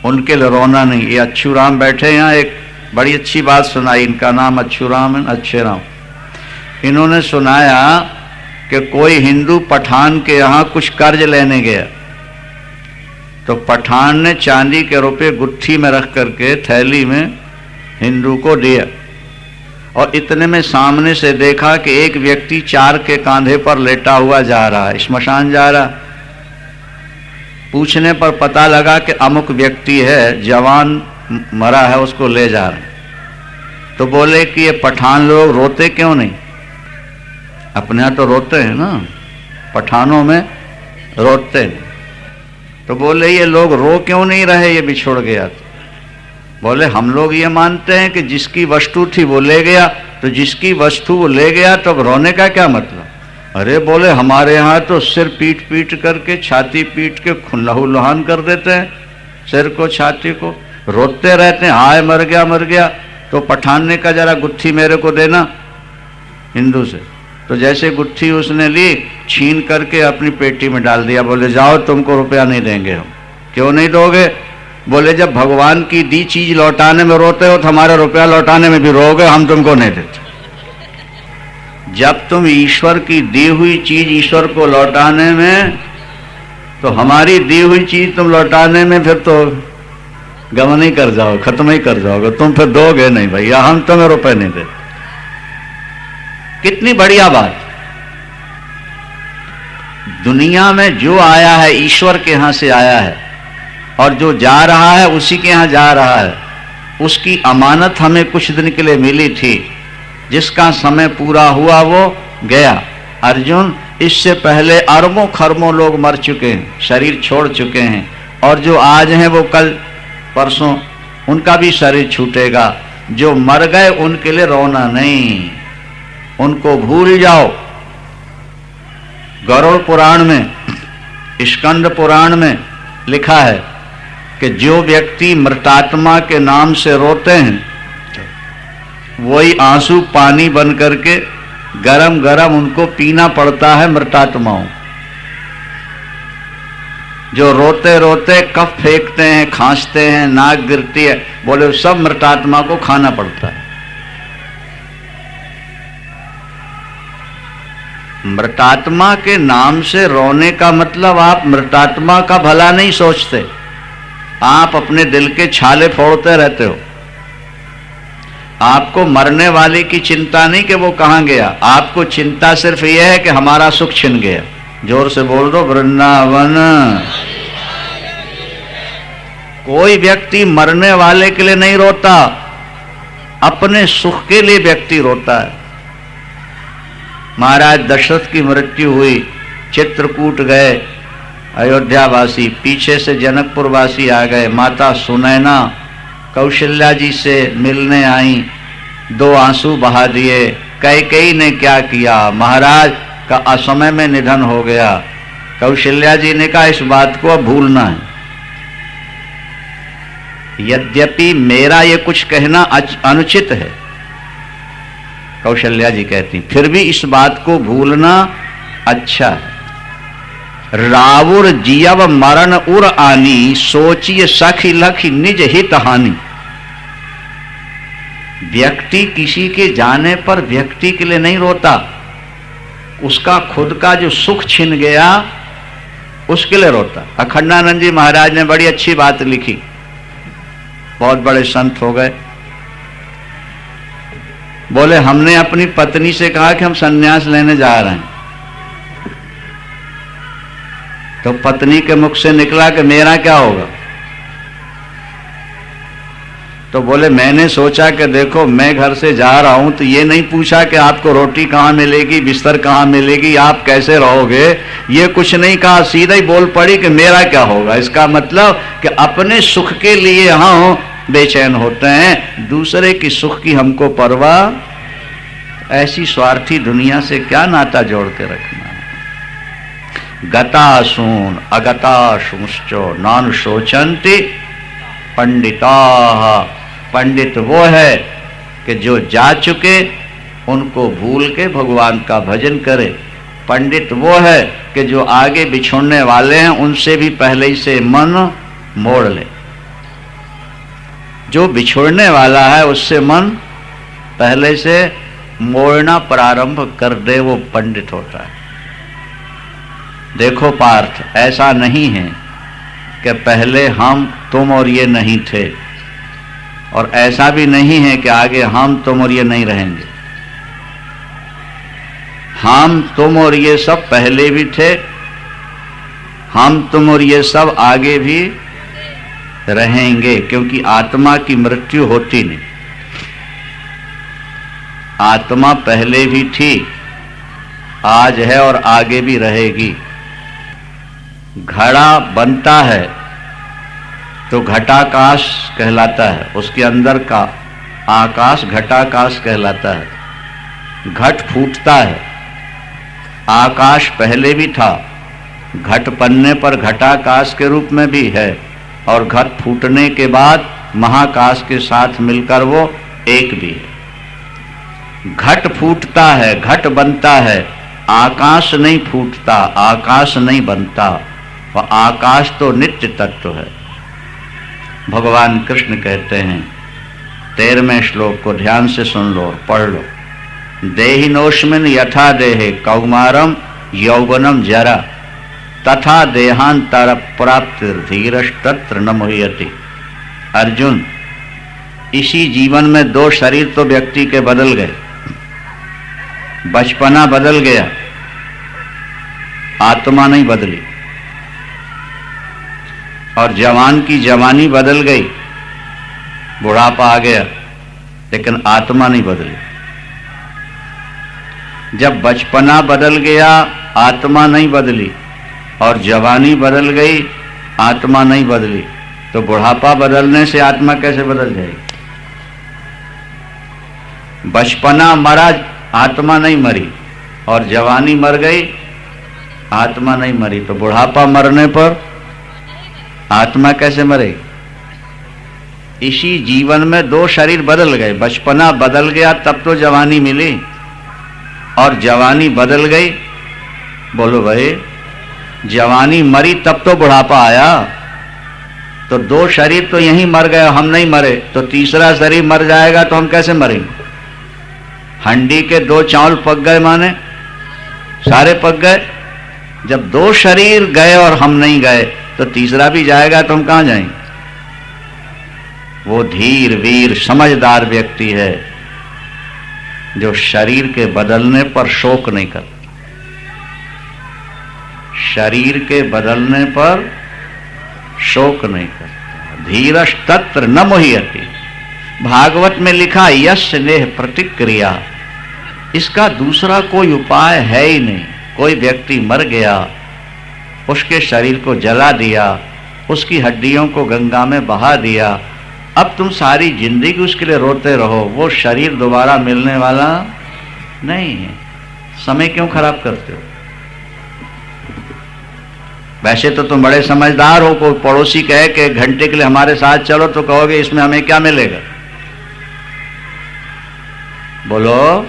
उनके लिए रोना नहीं। ये अच्छू राम बैठे यहाँ, एक बड़ी अच्छी बात सुनाई। इनका नाम अच्छू राम है, अच्छे राम। इन्होंने सुनाया कि कोई हिंदू पठान के यहाँ कुछ कर्ज लेने गया, तो पठान ने चांदी के रुपए गुत्थी में रख करके थैली में हिंदू को दिया, और इतने में सामने से देखा कि एक व्यक्ति 4 के कांधे पर लेटा हुआ जा रहा है, श्मशान जा रहा। पूछने पर पता लगा कि अमुक व्यक्ति है, जवान मरा है, उसको ले जा रहे हैं। तो बोले कि ये पठान लोग रोते क्यों नहीं? अपने यहाँ तो रोते हैं ना, पठानों में रोते हैं। तो बोले ये लोग रो क्यों नहीं रहे, ये बिछुड़ गया? तो बोले हम लोग ये मानते हैं कि जिसकी वस्तु थी वो ले गया, तो जिसकी वस्तु वो ले गया तो अब रोने का क्या मतलब? अरे बोले हमारे यहाँ तो सिर पीट पीट करके, छाती पीट के लहू लुहान कर देते हैं, सिर को छाती को, रोते रहते हैं, हाय मर गया मर गया। तो पठान ने कहा जरा गुत्थी मेरे को देना हिंदू से। तो जैसे गुत्थी उसने ली, छीन करके अपनी पेटी में डाल दिया। बोले जाओ तुमको रुपया नहीं देंगे हम। क्यों नहीं दोगे? बोले जब भगवान की दी चीज लौटाने में रोते हो तो हमारा रुपया लौटाने में भी रोगे, हम तुमको नहीं देते। जब तुम ईश्वर की दी हुई चीज ईश्वर को लौटाने में, तो हमारी दी हुई चीज तुम लौटाने में फिर तो गम नहीं कर जाओगे, खत्म ही कर जाओगे, तुम फिर दोगे नहीं भैया, हम तुम्हें रुपए नहीं देते। कितनी बढ़िया बात। दुनिया में जो आया है ईश्वर के यहां से आया है, और जो जा रहा है उसी के यहां जा रहा है। उसकी अमानत हमें कुछ दिन के लिए मिली थी, जिसका समय पूरा हुआ वो गया। अर्जुन, इससे पहले अरबों खरबों लोग मर चुके हैं, शरीर छोड़ चुके हैं, और जो आज हैं वो कल परसों उनका भी शरीर छूटेगा। जो मर गए उनके लिए रोना नहीं, उनको भूल जाओ। गरुड़ पुराण में, स्कंद पुराण में लिखा है कि जो व्यक्ति मृतात्मा के नाम से रोते हैं, वही आंसू पानी बन करके गरम गरम उनको पीना पड़ता है मृतात्माओं। जो रोते रोते कफ फेंकते हैं, खांसते हैं, नाक गिरती है, बोले सब मृतात्मा को खाना पड़ता है। मृतात्मा के नाम से रोने का मतलब आप मृतात्मा का भला नहीं सोचते, आप अपने दिल के छाले फोड़ते रहते हो। आपको मरने वाले की चिंता नहीं कि वो कहां गया, आपको चिंता सिर्फ यह है कि हमारा सुख छिन गया। जोर से बोल दो वृंदावन। कोई व्यक्ति मरने वाले के लिए नहीं रोता, अपने सुख के लिए व्यक्ति रोता है। महाराज दशरथ की मृत्यु हुई, चित्रकूट गए अयोध्यावासी, पीछे से जनकपुरवासी आ गए। माता सुनैना कौशल्या जी से मिलने आई, 2 आंसू बहा दिए। कैकेयी ने क्या किया, महाराज का असमय में निधन हो गया। कौशल्या जी ने कहा इस बात को अब भूलना है। यद्यपि मेरा ये कुछ कहना अनुचित है, कौशल्या जी कहती, फिर भी इस बात को भूलना अच्छा है। रावुर जियव मरण उर आनी, सोचिए सखी लखी निज हित हानि। व्यक्ति किसी के जाने पर व्यक्ति के लिए नहीं रोता, उसका खुद का जो सुख छिन गया उसके लिए रोता। अखंडानंद जी महाराज ने बड़ी अच्छी बात लिखी, बहुत बड़े संत हो गए। बोले हमने अपनी पत्नी से कहा कि हम संन्यास लेने जा रहे हैं, तो पत्नी के मुख से निकला कि मेरा क्या होगा। तो बोले मैंने सोचा कि देखो मैं घर से जा रहा हूं, तो ये नहीं पूछा कि आपको रोटी कहाँ मिलेगी, बिस्तर कहाँ मिलेगी, आप कैसे रहोगे, ये कुछ नहीं कहा, सीधा ही बोल पड़ी कि मेरा क्या होगा। इसका मतलब कि अपने सुख के लिए हम बेचैन होते हैं, दूसरे की सुख की हमको परवाह। ऐसी स्वार्थी दुनिया से क्या नाता जोड़ के रखना। गतासून अगताशुश्चो नान शोचन्ति पंडिता। पंडित वो है कि जो जा चुके उनको भूल के भगवान का भजन करे। पंडित वो है कि जो आगे बिछुड़ने वाले हैं उनसे भी पहले ही से मन मोड़ ले। जो बिछुड़ने वाला है उससे मन पहले से मोड़ना प्रारंभ कर दे, वो पंडित होता है। देखो पार्थ, ऐसा नहीं है कि पहले हम तुम और ये नहीं थे, और ऐसा भी नहीं है कि आगे हम तुम और ये नहीं रहेंगे। हम तुम और ये सब पहले भी थे, हम तुम और ये सब आगे भी रहेंगे, क्योंकि आत्मा की मृत्यु होती नहीं। आत्मा पहले भी थी, आज है और आगे भी रहेगी। घड़ा बनता है तो घटाकाश कहलाता है, उसके अंदर का आकाश घटाकाश कहलाता है। घट फूटता है, आकाश पहले भी था, घट बनने पर घटाकाश के रूप में भी है, और घट फूटने के बाद महाकाश के साथ मिलकर वो एक भी है। घट फूटता है, घट बनता है, आकाश नहीं फूटता, आकाश नहीं बनता। वह आकाश तो नित्य तत्व है। भगवान कृष्ण कहते हैं 13वें श्लोक को ध्यान से सुन लो और पढ़ लो। देहिनोस्मिन् यथा देहे कौमारम यौवनम जरा तथा देहांतर प्राप्तिर्धीरस्तत्र न मुह्यति। अर्जुन, इसी जीवन में 2 शरीर तो व्यक्ति के बदल गए। बचपना बदल गया, आत्मा नहीं बदली, और जवान की जवानी बदल गई, बुढ़ापा आ गया, लेकिन आत्मा नहीं बदली। जब बचपना बदल गया, आत्मा नहीं बदली, और जवानी बदल गई, आत्मा नहीं बदली, तो बुढ़ापा बदलने से आत्मा कैसे बदल जाएगी? बचपना मरा, आत्मा नहीं मरी, और जवानी मर गई, आत्मा नहीं मरी, तो बुढ़ापा मरने पर आत्मा कैसे मरेगी? इसी जीवन में 2 शरीर बदल गए। बचपना बदल गया तब तो जवानी मिली, और जवानी बदल गई। बोलो भाई, जवानी मरी तब तो बुढ़ापा आया। तो 2 शरीर तो यहीं मर गए, हम नहीं मरे, तो तीसरा शरीर मर जाएगा तो हम कैसे मरेंगे? हंडी के 2 चावल पक गए, माने सारे पक गए। जब 2 शरीर गए और हम नहीं गए, तो तीसरा भी जाएगा तो हम कहां जाएंगे? वो धीर वीर समझदार व्यक्ति है जो शरीर के बदलने पर शोक नहीं करता। शरीर के बदलने पर शोक नहीं करता। धीरस्तत्र न मुह्यति। भागवत में लिखा यश स्नेह प्रतिक्रिया, इसका दूसरा कोई उपाय है ही नहीं। कोई व्यक्ति मर गया, उसके शरीर को जला दिया, उसकी हड्डियों को गंगा में बहा दिया, अब तुम सारी जिंदगी उसके लिए रोते रहो, वो शरीर दोबारा मिलने वाला नहीं है। समय क्यों खराब करते हो? वैसे तो तुम बड़े समझदार हो। कोई पड़ोसी कहे कि 1 घंटे के लिए हमारे साथ चलो, तो कहोगे इसमें हमें क्या मिलेगा? बोलो,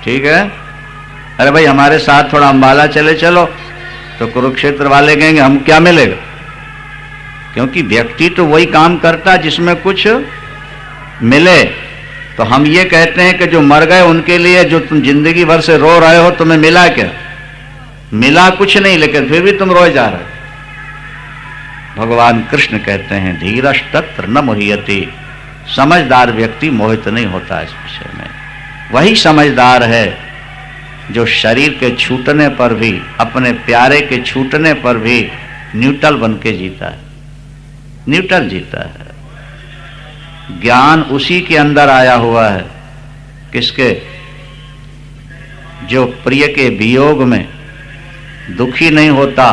ठीक है? अरे भाई हमारे साथ थोड़ा अंबाला चले चलो, तो कुरुक्षेत्र वाले कहेंगे हम क्या मिलेगा? क्योंकि व्यक्ति तो वही काम करता जिसमें कुछ मिले। तो हम ये कहते हैं कि जो मर गए उनके लिए जो तुम जिंदगी भर से रो रहे हो, तुम्हें मिला क्या? मिला कुछ नहीं, लेकिन फिर भी तुम रोए जा रहे हो। भगवान कृष्ण कहते हैं धीरस्तत्र न मुह्यति। समझदार व्यक्ति मोहित नहीं होता इस विषय में। वही समझदार है जो शरीर के छूटने पर भी, अपने प्यारे के छूटने पर भी न्यूट्रल बन के जीता है। न्यूट्रल जीता है। ज्ञान उसी के अंदर आया हुआ है। किसके? जो प्रिय के वियोग में दुखी नहीं होता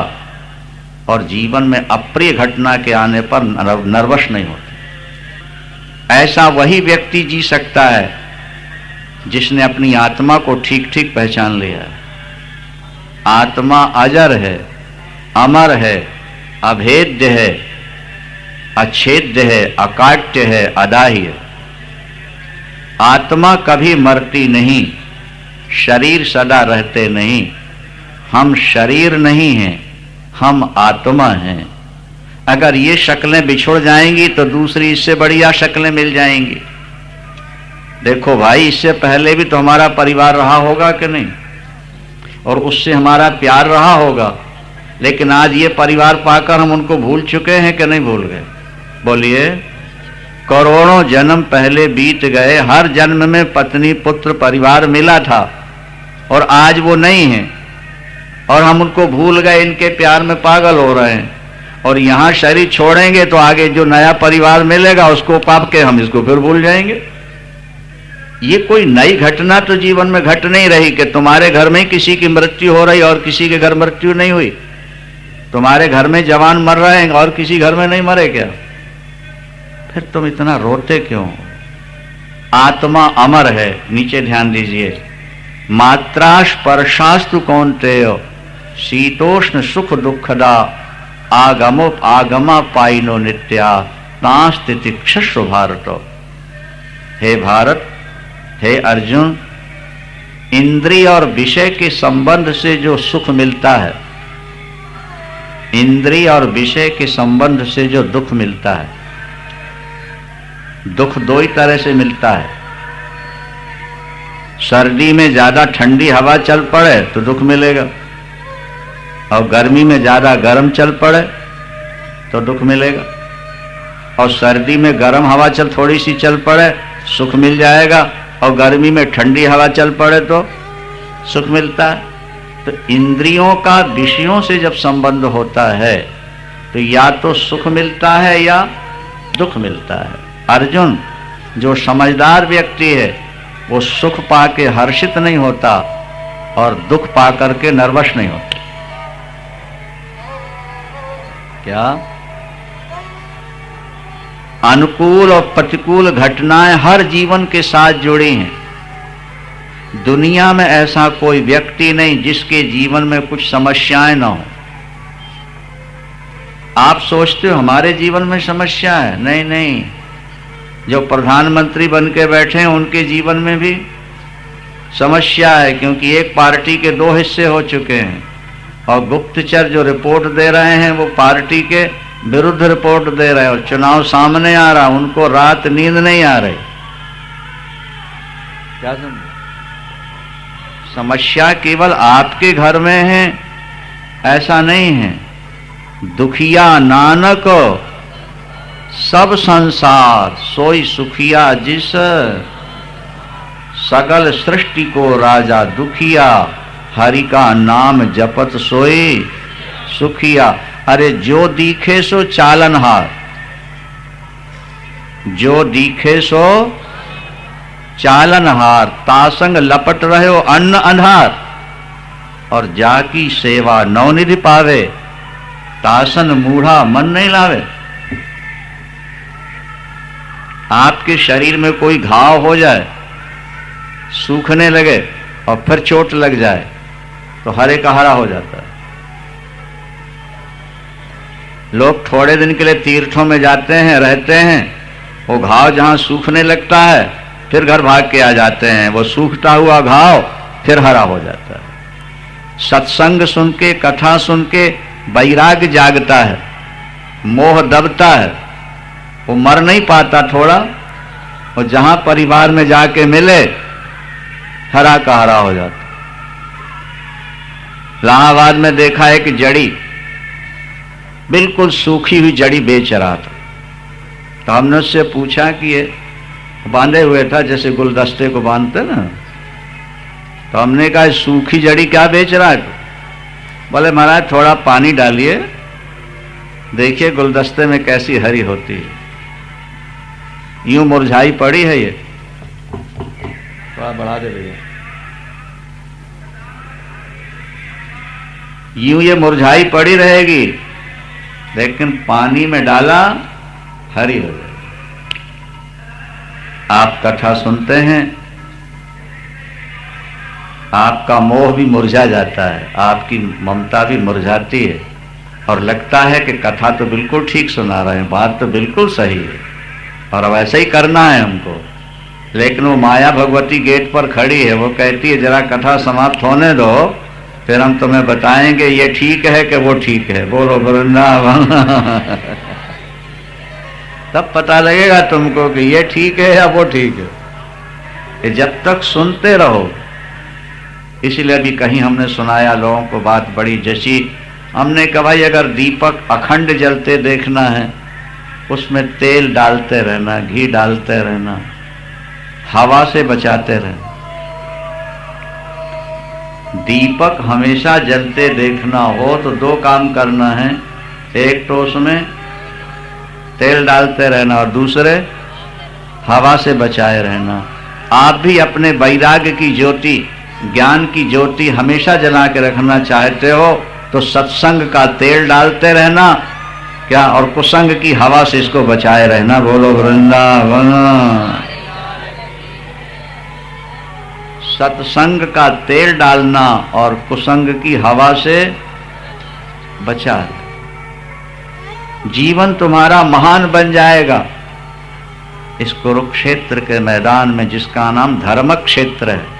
और जीवन में अप्रिय घटना के आने पर नर्वस नहीं होता। ऐसा वही व्यक्ति जी सकता है जिसने अपनी आत्मा को ठीक ठीक पहचान लिया है। आत्मा अजर है, अमर है, अभेद्य है, अच्छेद्य है, अकाट्य है, अदाह्य है। आत्मा कभी मरती नहीं, शरीर सदा रहते नहीं। हम शरीर नहीं हैं, हम आत्मा हैं। अगर ये शक्लें बिछुड़ जाएंगी तो दूसरी इससे बढ़िया शक्लें मिल जाएंगी। देखो भाई, इससे पहले भी तो हमारा परिवार रहा होगा कि नहीं, और उससे हमारा प्यार रहा होगा, लेकिन आज ये परिवार पाकर हम उनको भूल चुके हैं कि नहीं भूल गए? बोलिए। करोड़ों जन्म पहले बीत गए, हर जन्म में पत्नी पुत्र परिवार मिला था, और आज वो नहीं है, और हम उनको भूल गए, इनके प्यार में पागल हो रहे हैं। और यहां शरीर छोड़ेंगे तो आगे जो नया परिवार मिलेगा उसको पाप के हम इसको फिर भूल जाएंगे। ये कोई नई घटना तो जीवन में घट नहीं रही कि तुम्हारे घर में किसी की मृत्यु हो रही और किसी के घर मृत्यु नहीं हुई। तुम्हारे घर में जवान मर रहे हैं और किसी घर में नहीं मरे क्या? फिर तुम इतना रोते क्यों? आत्मा अमर है। नीचे ध्यान दीजिए। मात्रा स्पर्शास्तु कौन्तेय शीतोष्ण सुख दुखदा आगमो आगमा पाइनो नित्या तां तितिक्षस्व भारत। हे भारत, हे अर्जुन, इंद्रिय और विषय के संबंध से जो सुख मिलता है, इंद्रिय और विषय के संबंध से जो दुख मिलता है, दुख दो ही तरह से मिलता है। सर्दी में ज्यादा ठंडी हवा चल पड़े तो दुख मिलेगा, और गर्मी में ज्यादा गर्म चल पड़े तो दुख मिलेगा। और सर्दी में गर्म हवा थोड़ी सी चल पड़े सुख मिल जाएगा, और गर्मी में ठंडी हवा चल पड़े तो सुख मिलता है। तो इंद्रियों का विषयों से जब संबंध होता है तो या तो सुख मिलता है या दुख मिलता है। अर्जुन, जो समझदार व्यक्ति है वो सुख पाके हर्षित नहीं होता और दुख पाकर के नर्वस नहीं होता। क्या? अनुकूल और प्रतिकूल घटनाएं हर जीवन के साथ जुड़ी हैं। दुनिया में ऐसा कोई व्यक्ति नहीं जिसके जीवन में कुछ समस्याएं ना हो। आप सोचते हो हमारे जीवन में समस्या है? नहीं नहीं, जो प्रधानमंत्री बन के बैठे हैं उनके जीवन में भी समस्या है, क्योंकि एक पार्टी के दो हिस्से हो चुके हैं, और गुप्तचर जो रिपोर्ट दे रहे हैं वो पार्टी के विरुद्ध रिपोर्ट दे रहे हैं, और चुनाव सामने आ रहा, उनको रात नींद नहीं आ रही। क्या समझे? समस्या केवल आपके घर में है ऐसा नहीं है। दुखिया नानक सब संसार सोई सुखिया जिस, सगल सृष्टि को राजा दुखिया, हरि का नाम जपत सोई सुखिया। अरे जो दिखे सो चालनहार, जो दिखे सो चालनहार, तासंग लपट रहे हो अन्न अंधार, और जाकी सेवा नवनिधि पावे, तासन मूढ़ा मन नहीं लावे। आपके शरीर में कोई घाव हो जाए, सूखने लगे और फिर चोट लग जाए तो हरे का हरा हो जाता है। लोग थोड़े दिन के लिए तीर्थों में जाते हैं, रहते हैं, वो घाव जहां सूखने लगता है फिर घर भाग के आ जाते हैं, वो सूखता हुआ घाव फिर हरा हो जाता है। सत्संग सुन के, कथा सुन के वैराग्य जागता है, मोह दबता है, वो मर नहीं पाता थोड़ा, और जहां परिवार में जाके मिले हरा का हरा हो जाता। इलाहाबाद में देखा है कि जड़ी बिल्कुल सूखी हुई जड़ी बेच रहा था, तो हमने उससे पूछा कि ये बांधे हुए था जैसे गुलदस्ते को बांधते ना, तो हमने कहा सूखी जड़ी क्या बेच रहा है? बोले महाराज थोड़ा पानी डालिए, देखिए गुलदस्ते में कैसी हरी होती है। यूं मुरझाई पड़ी है, ये थोड़ा बढ़ा दे भैया, यूं ये मुरझाई पड़ी रहेगी, लेकिन पानी में डाला हरी हो जाएगी। आप कथा सुनते हैं, आपका मोह भी मुरझा जाता है, आपकी ममता भी मुरझाती है, और लगता है कि कथा तो बिल्कुल ठीक सुना रहे हैं, बात तो बिल्कुल सही है और अब ऐसा ही करना है हमको। लेकिन वो माया भगवती गेट पर खड़ी है, वो कहती है जरा कथा समाप्त होने दो, फिर हम तुम्हें बताएंगे ये ठीक है कि वो ठीक है। बोलो वृंदावन। तब पता लगेगा तुमको कि ये ठीक है या वो ठीक है। कि जब तक सुनते रहो, इसलिए भी कहीं हमने सुनाया लोगों को बात बड़ी जची। हमने कहा भाई अगर दीपक अखंड जलते देखना है, उसमें तेल डालते रहना, घी डालते रहना, हवा से बचाते रहना। दीपक हमेशा जलते देखना हो तो दो काम करना है, एक तो उसमें तेल डालते रहना और दूसरे हवा से बचाए रहना। आप भी अपने वैराग्य की ज्योति, ज्ञान की ज्योति हमेशा जला के रखना चाहते हो तो सत्संग का तेल डालते रहना क्या, और कुसंग की हवा से इसको बचाए रहना। बोलो वृंदावन। सत्संग का तेल डालना और कुसंग की हवा से बचा। जीवन तुम्हारा महान बन जाएगा इस कुरुक्षेत्र के मैदान में, जिसका नाम धर्म क्षेत्र है।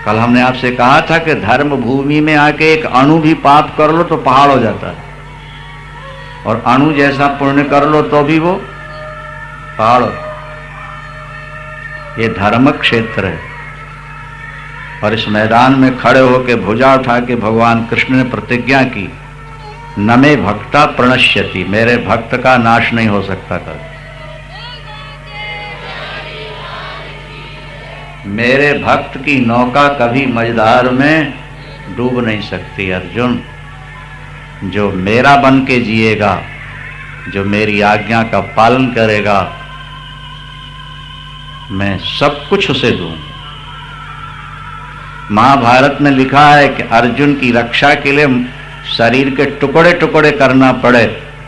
कल हमने आपसे कहा था कि धर्म भूमि में आके एक अणु भी पाप कर लो तो पहाड़ हो जाता है, और अणु जैसा पुण्य कर लो तो भी वो पहाड़ हो। ये धर्म क्षेत्र है, और इस मैदान में खड़े होकर भुजा उठा के भगवान कृष्ण ने प्रतिज्ञा की, न मे भक्ता प्रणश्यति, मेरे भक्त का नाश नहीं हो सकता था। मेरे भक्त की नौका कभी मझधार में डूब नहीं सकती। अर्जुन, जो मेरा बन के जिएगा, जो मेरी आज्ञा का पालन करेगा, मैं सब कुछ उसे दूं। महाभारत में लिखा है कि अर्जुन की रक्षा के लिए शरीर के टुकड़े टुकड़े करना पड़े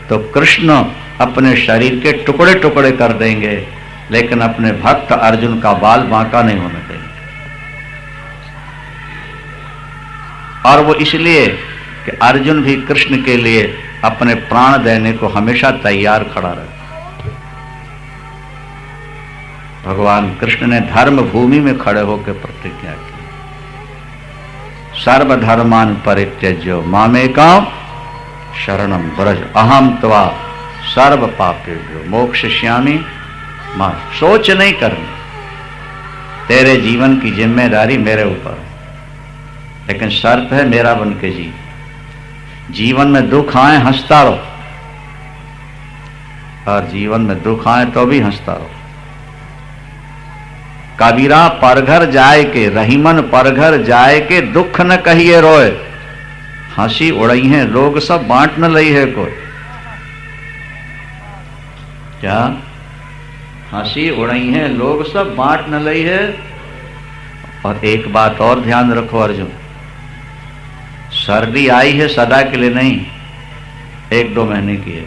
तो कृष्ण अपने शरीर के टुकड़े टुकड़े कर देंगे, लेकिन अपने भक्त अर्जुन का बाल बांका नहीं होने देंगे। और वो इसलिए कि अर्जुन भी कृष्ण के लिए अपने प्राण देने को हमेशा तैयार खड़ा रहे। भगवान कृष्ण ने धर्म भूमि में खड़े होकर प्रतिज्ञा की, सर्वधर्मान परित्यज्य मामेकाम शरणम व्रज अहम त्वा सर्व पापेभ्यो मोक्षयिष्यामि मां। सोच नहीं करनी, तेरे जीवन की जिम्मेदारी मेरे ऊपर है, लेकिन शर्त है मेरा बन के जी। जीवन में दुख आए हंसता रहो, और जीवन में दुख आए तो भी हंसता रहो। कबीरा परघर जाए के, रहीमन परघर जाए के, दुख न कहिए रोए। हंसी उड़ई है लोग सब, बांट न लई है कोई। क्या? हंसी उड़ई है लोग सब, बांट न लई है। और एक बात और ध्यान रखो अर्जुन, सर्दी आई है सदा के लिए नहीं, 1-2 महीने की है।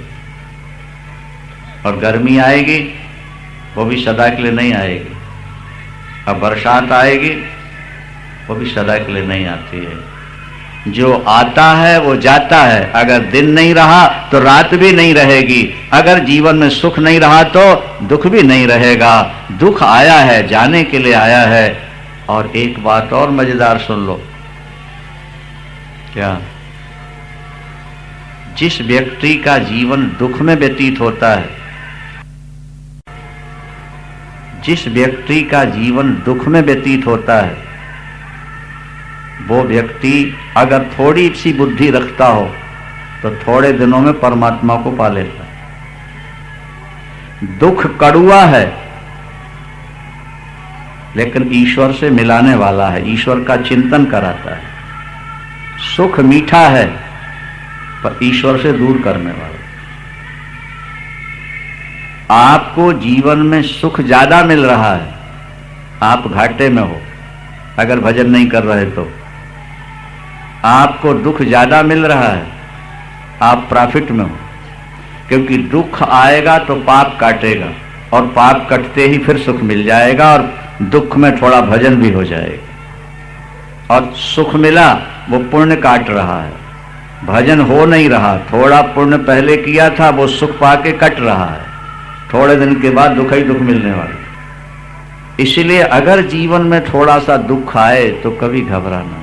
और गर्मी आएगी वो भी सदा के लिए नहीं आएगी। अब बरसात आएगी वो भी सदा के लिए नहीं आती है। जो आता है वो जाता है। अगर दिन नहीं रहा तो रात भी नहीं रहेगी। अगर जीवन में सुख नहीं रहा तो दुख भी नहीं रहेगा। दुख आया है, जाने के लिए आया है। और एक बात और मजेदार सुन लो। क्या? जिस व्यक्ति का जीवन दुख में व्यतीत होता है, जिस व्यक्ति का जीवन दुख में व्यतीत होता है, वो व्यक्ति अगर थोड़ी सी बुद्धि रखता हो तो थोड़े दिनों में परमात्मा को पा लेता है। दुख कड़ुआ है लेकिन ईश्वर से मिलाने वाला है, ईश्वर का चिंतन कराता है। सुख मीठा है पर ईश्वर से दूर करने वाला। आपको जीवन में सुख ज्यादा मिल रहा है, आप घाटे में हो अगर भजन नहीं कर रहे तो। आपको दुख ज्यादा मिल रहा है, आप प्रॉफिट में हो, क्योंकि दुख आएगा तो पाप काटेगा, और पाप कटते ही फिर सुख मिल जाएगा, और दुख में थोड़ा भजन भी हो जाएगा। और सुख मिला वो पुण्य काट रहा है, भजन हो नहीं रहा। थोड़ा पुण्य पहले किया था वो सुख पाके कट रहा है, थोड़े दिन के बाद दुख ही दुख मिलने वाला। इसलिए अगर जीवन में थोड़ा सा दुख आए तो कभी घबराना।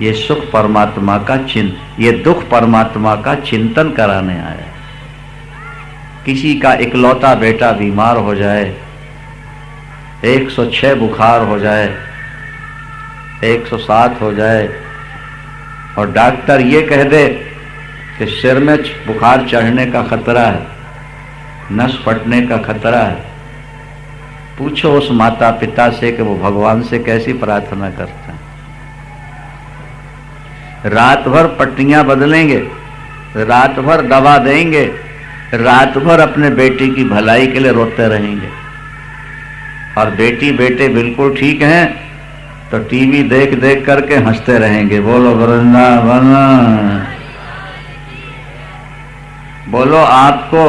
ये सुख परमात्मा का ये दुख परमात्मा का चिंतन कराने आया है। किसी का इकलौता बेटा बीमार हो जाए, 106 बुखार हो जाए, 107 हो जाए और डॉक्टर ये कह दे कि सिर में बुखार चढ़ने का खतरा है, नस फटने का खतरा है, पूछो उस माता पिता से कि वो भगवान से कैसी प्रार्थना करते हैं। रात भर पट्टियां बदलेंगे, रात भर दवा देंगे, रात भर अपने बेटी की भलाई के लिए रोते रहेंगे, और बेटी बेटे बिल्कुल ठीक हैं तो टीवी देख देख करके हंसते रहेंगे। बोलो वृंदावन, बोलो आपको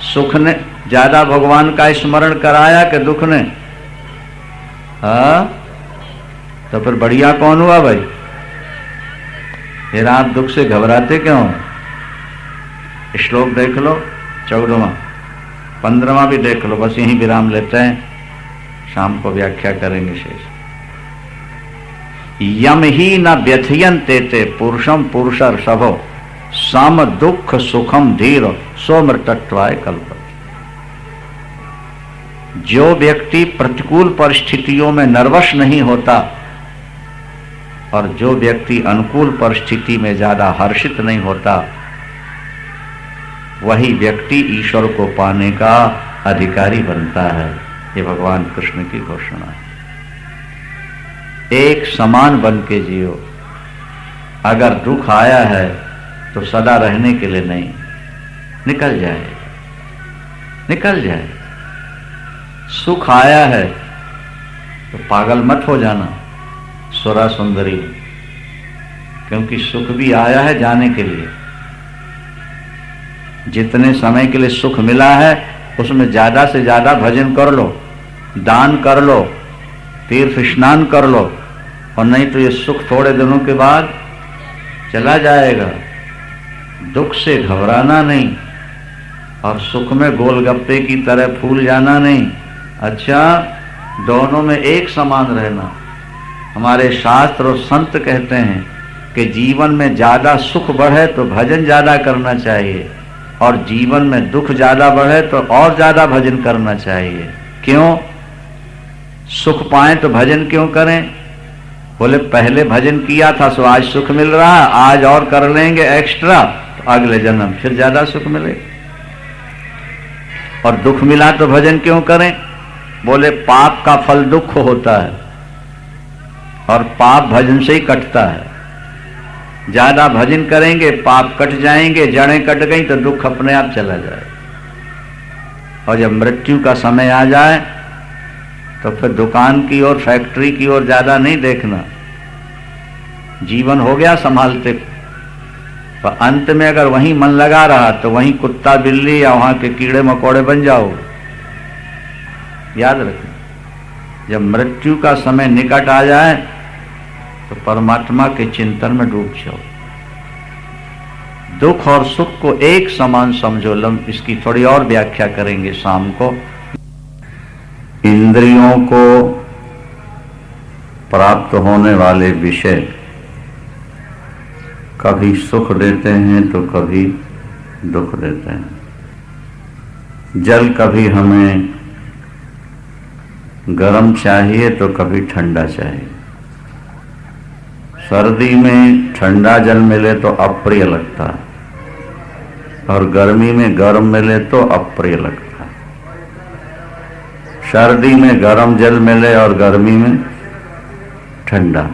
सुख ने ज्यादा भगवान का स्मरण कराया कि दुख ने? हाँ, तो फिर बढ़िया कौन हुआ भाई? फिर आप दुख से घबराते क्यों? श्लोक देख लो, 14वां, 15वां भी देख लो, बस यहीं विराम लेते हैं, शाम को व्याख्या करेंगे शेष। यम ही न व्यथयन्ते ते पुरुषम पुरुषर सभो सम दुख सुखम धीर सोमृतत्वाय कल्पते। जो व्यक्ति प्रतिकूल परिस्थितियों में नर्वस नहीं होता और जो व्यक्ति अनुकूल परिस्थिति में ज्यादा हर्षित नहीं होता, वही व्यक्ति ईश्वर को पाने का अधिकारी बनता है। ये भगवान कृष्ण की घोषणा है। एक समान बन के जियो। अगर दुख आया है तो सदा रहने के लिए नहीं, निकल जाए, निकल जाए। सुख आया है तो पागल मत हो जाना सुरा सुंदरी, क्योंकि सुख भी आया है जाने के लिए। जितने समय के लिए सुख मिला है उसमें ज्यादा से ज्यादा भजन कर लो, दान कर लो, तीर्थ स्नान कर लो, और नहीं तो ये सुख थोड़े दिनों के बाद चला जाएगा। दुख से घबराना नहीं और सुख में गोलगप्पे की तरह फूल जाना नहीं। अच्छा, दोनों में एक समान रहना। हमारे शास्त्र और संत कहते हैं कि जीवन में ज्यादा सुख बढ़े तो भजन ज्यादा करना चाहिए, और जीवन में दुख ज्यादा बढ़े तो और ज्यादा भजन करना चाहिए। क्यों? सुख पाएं तो भजन क्यों करें? बोले पहले भजन किया था सो आज सुख मिल रहा, आज और कर लेंगे एक्स्ट्रा तो अगले जन्म फिर ज्यादा सुख मिले। और दुख मिला तो भजन क्यों करें? बोले पाप का फल दुख होता है और पाप भजन से ही कटता है। ज्यादा भजन करेंगे पाप कट जाएंगे, जड़ें कट गई तो दुख अपने आप चला जाए। और जब मृत्यु का समय आ जाए तो फिर दुकान की ओर, फैक्ट्री की ओर ज्यादा नहीं देखना। जीवन हो गया संभालते, तो अंत में अगर वहीं मन लगा रहा तो वहीं कुत्ता बिल्ली या वहां के कीड़े मकोड़े बन जाओ। याद रखना, जब मृत्यु का समय निकट आ जाए तो परमात्मा के चिंतन में डूब जाओ। दुख और सुख को एक समान समझो। इसकी थोड़ी और व्याख्या करेंगे शाम को। इंद्रियों को प्राप्त होने वाले विषय कभी सुख देते हैं तो कभी दुख देते हैं। जल कभी हमें गर्म चाहिए तो कभी ठंडा चाहिए। सर्दी में ठंडा जल मिले तो अप्रिय लगता है और गर्मी में गर्म मिले तो अप्रिय लगता है। सर्दी में गर्म जल मिले और गर्मी में ठंडा।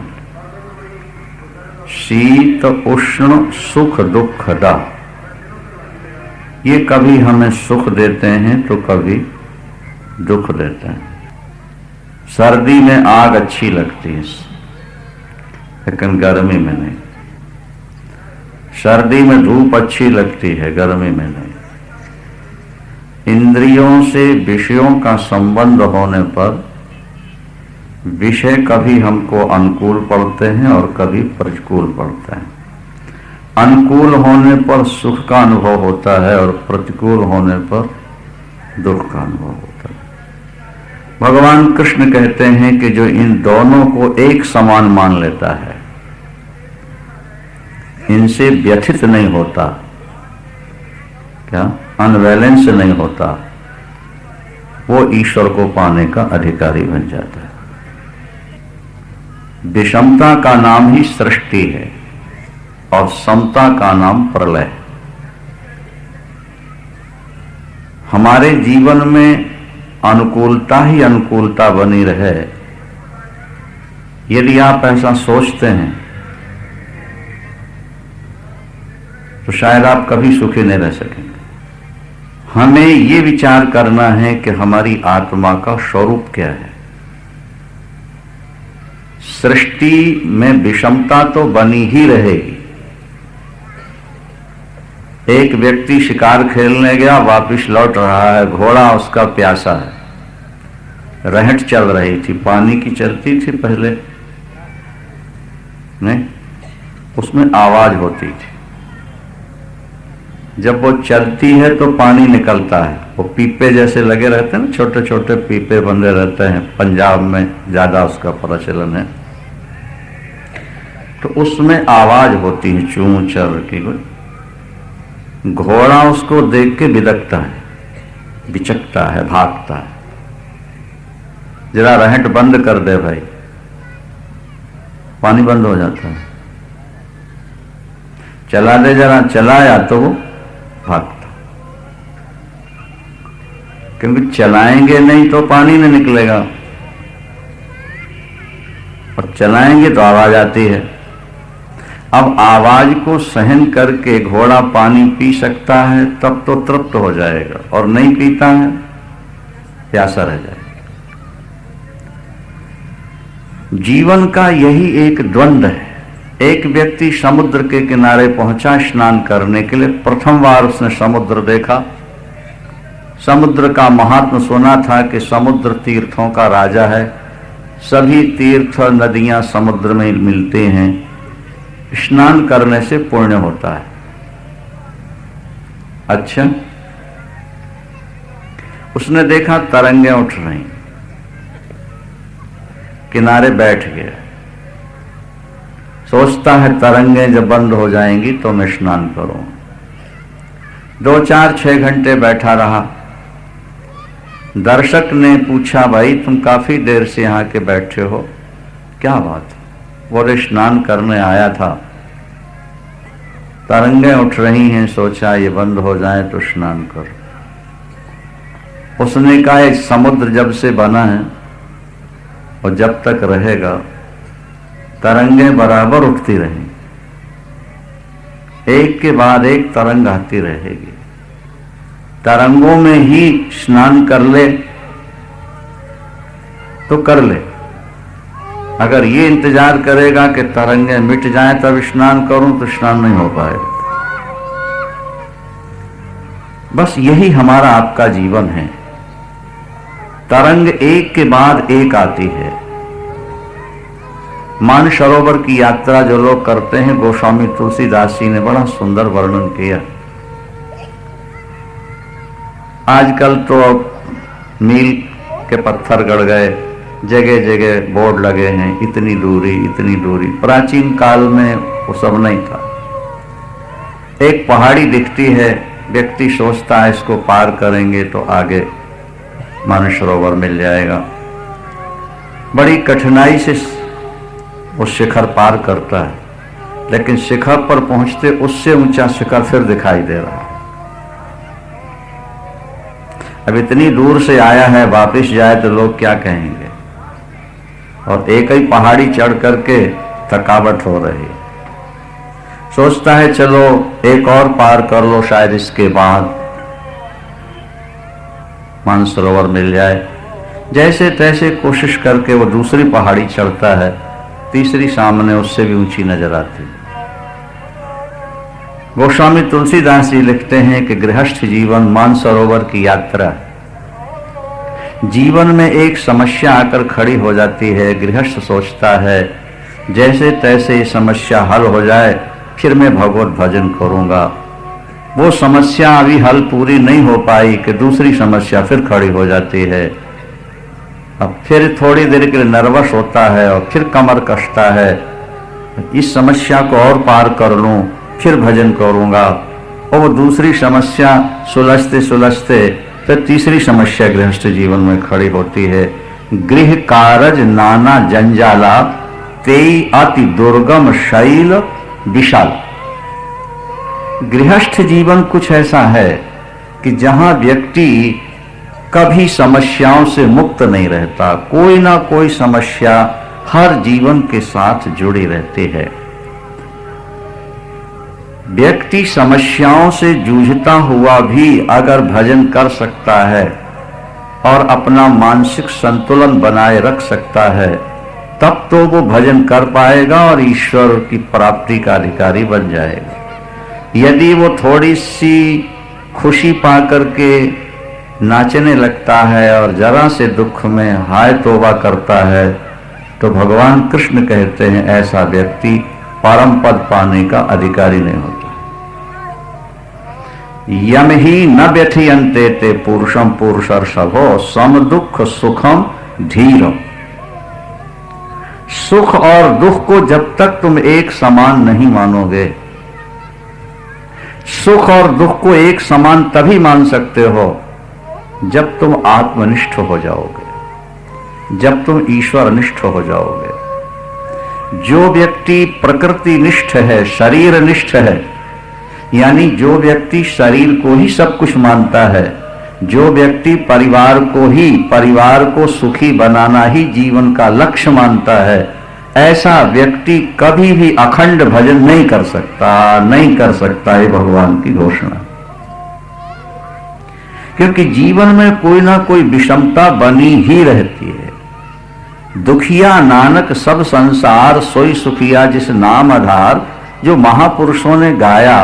शीत उष्ण सुख दुखदा, ये कभी हमें सुख देते हैं तो कभी दुख देते हैं। सर्दी में आग अच्छी लगती है लेकिन गर्मी में नहीं। सर्दी में धूप अच्छी लगती है, गर्मी में नहीं। इंद्रियों से विषयों का संबंध होने पर विषय कभी हमको अनुकूल पड़ते हैं और कभी प्रतिकूल पड़ते हैं। अनुकूल होने पर सुख का अनुभव होता है और प्रतिकूल होने पर दुख का अनुभव होता है। भगवान कृष्ण कहते हैं कि जो इन दोनों को एक समान मान लेता है, इनसे व्यथित नहीं होता, क्या अनबैलेंस नहीं होता, वो ईश्वर को पाने का अधिकारी बन जाता है। विषमता का नाम ही सृष्टि है और समता का नाम प्रलय है। हमारे जीवन में अनुकूलता ही अनुकूलता बनी रहे, यदि आप ऐसा सोचते हैं तो शायद आप कभी सुखी नहीं रह सकेंगे। हमें ये विचार करना है कि हमारी आत्मा का स्वरूप क्या है। सृष्टि में विषमता तो बनी ही रहेगी। एक व्यक्ति शिकार खेलने गया, वापिस लौट रहा है, घोड़ा उसका प्यासा है, रहट चल रही थी, पानी की चलती थी पहले नहीं, उसमें आवाज होती थी। जब वो चलती है तो पानी निकलता है, वो पीपे जैसे लगे रहते हैं ना, छोटे छोटे पीपे बंधे रहते हैं, पंजाब में ज्यादा उसका प्रचलन है, तो उसमें आवाज होती है चूं चर की। घोड़ा उसको देख के बिदकता है, बिचकता है, भागता है। जरा रहट बंद कर दे भाई, पानी बंद हो जाता है। चला दे जरा, चलाया तो वो भागता, क्योंकि चलाएंगे नहीं तो पानी नहीं निकलेगा, और चलाएंगे तो आवाज आती है। अब आवाज को सहन करके घोड़ा पानी पी सकता है तब तो तृप्त हो जाएगा, और नहीं पीता है प्यासा रह जाएगा। जीवन का यही एक द्वंद्व है। एक व्यक्ति समुद्र के किनारे पहुंचा स्नान करने के लिए। प्रथम बार उसने समुद्र देखा, समुद्र का महात्म सुना था कि समुद्र तीर्थों का राजा है, सभी तीर्थ नदियां समुद्र में मिलते हैं, स्नान करने से पुण्य होता है। अच्छा, उसने देखा तरंगें उठ रही, किनारे बैठ गया, सोचता है तरंगें जब बंद हो जाएंगी तो मैं स्नान करूं। 2, 4, 6 घंटे बैठा रहा। दर्शक ने पूछा, भाई तुम काफी देर से यहां के बैठे हो, क्या बात? बोले स्नान करने आया था, तरंगें उठ रही हैं, सोचा ये बंद हो जाए तो स्नान कर। उसने कहा इस समुद्र जब से बना है और जब तक रहेगा तरंगें बराबर उठती रहेंगी, एक के बाद एक तरंग आती रहेगी। तरंगों में ही स्नान कर ले तो कर ले, अगर ये इंतजार करेगा कि तरंगें मिट जाएं तब स्नान करूं तो स्नान नहीं हो पाएगा। बस यही हमारा आपका जीवन है। तरंग एक के बाद एक आती है। मानसरोवर की यात्रा जो लोग करते हैं, गोस्वामी तुलसीदास जी ने बड़ा सुंदर वर्णन किया। आजकल तो मील के पत्थर गड़ गए, जगह जगह बोर्ड लगे हैं, इतनी दूरी इतनी दूरी। प्राचीन काल में वो सब नहीं था। एक पहाड़ी दिखती है, व्यक्ति सोचता है इसको पार करेंगे तो आगे मानसरोवर मिल जाएगा। बड़ी कठिनाई से वो शिखर पार करता है, लेकिन शिखर पर पहुंचते उससे ऊंचा शिखर फिर दिखाई दे रहा है। अब इतनी दूर से आया है, वापस जाए तो लोग क्या कहेंगे? और एक ही पहाड़ी चढ़ करके थकावट हो रही है। सोचता है चलो एक और पार कर लो, शायद इसके बाद मानसरोवर मिल जाए। जैसे तैसे कोशिश करके वो दूसरी पहाड़ी चढ़ता है, तीसरी सामने उससे भी ऊंची नजर आती है। गोस्वामी तुलसीदास जी लिखते हैं कि गृहस्थ जीवन मानसरोवर की यात्रा। जीवन में एक समस्या आकर खड़ी हो जाती है, गृहस्थ सोचता है जैसे तैसे ये समस्या हल हो जाए फिर मैं भगवत भजन करूंगा। वो समस्या अभी हल पूरी नहीं हो पाई कि दूसरी समस्या फिर खड़ी हो जाती है। अब फिर थोड़ी देर के लिए नर्वस होता है और फिर कमर कसता है, इस समस्या को और पार कर लूं फिर भजन करूंगा, और वो दूसरी समस्या सुलझते सुलझते फिर तीसरी समस्या गृहस्थ जीवन में खड़ी होती है। गृह कारज नाना जंजाला, तेई अति दुर्गम शैल विशाल। गृहस्थ जीवन कुछ ऐसा है कि जहां व्यक्ति कभी समस्याओं से मुक्त नहीं रहता, कोई ना कोई समस्या हर जीवन के साथ जुड़ी रहती है। व्यक्ति समस्याओं से जूझता हुआ भी अगर भजन कर सकता है और अपना मानसिक संतुलन बनाए रख सकता है, तब तो वो भजन कर पाएगा और ईश्वर की प्राप्ति का अधिकारी बन जाएगा। यदि वो थोड़ी सी खुशी पा करके नाचने लगता है और जरा से दुख में हाय तौबा करता है, तो भगवान कृष्ण कहते हैं ऐसा व्यक्ति परम पद पाने का अधिकारी नहीं होता। यम ही न व्यथियन्ते ते पुरुषम पुरुषर्षभो, सम दुख सुखम धीरम। सुख और दुख को जब तक तुम एक समान नहीं मानोगे, सुख और दुख को एक समान तभी मान सकते हो जब तुम आत्मनिष्ठ हो जाओगे, जब तुम ईश्वरनिष्ठ हो जाओगे। जो व्यक्ति प्रकृति निष्ठ है, शरीर निष्ठ है, यानी जो व्यक्ति शरीर को ही सब कुछ मानता है, जो व्यक्ति परिवार को सुखी बनाना ही जीवन का लक्ष्य मानता है, ऐसा व्यक्ति कभी भी अखंड भजन नहीं कर सकता है भगवान की घोषणा। क्योंकि जीवन में कोई ना कोई विषमता बनी ही रहती है। दुखिया नानक सब संसार सोई सुखिया जिस नाम आधार, जो महापुरुषों ने गाया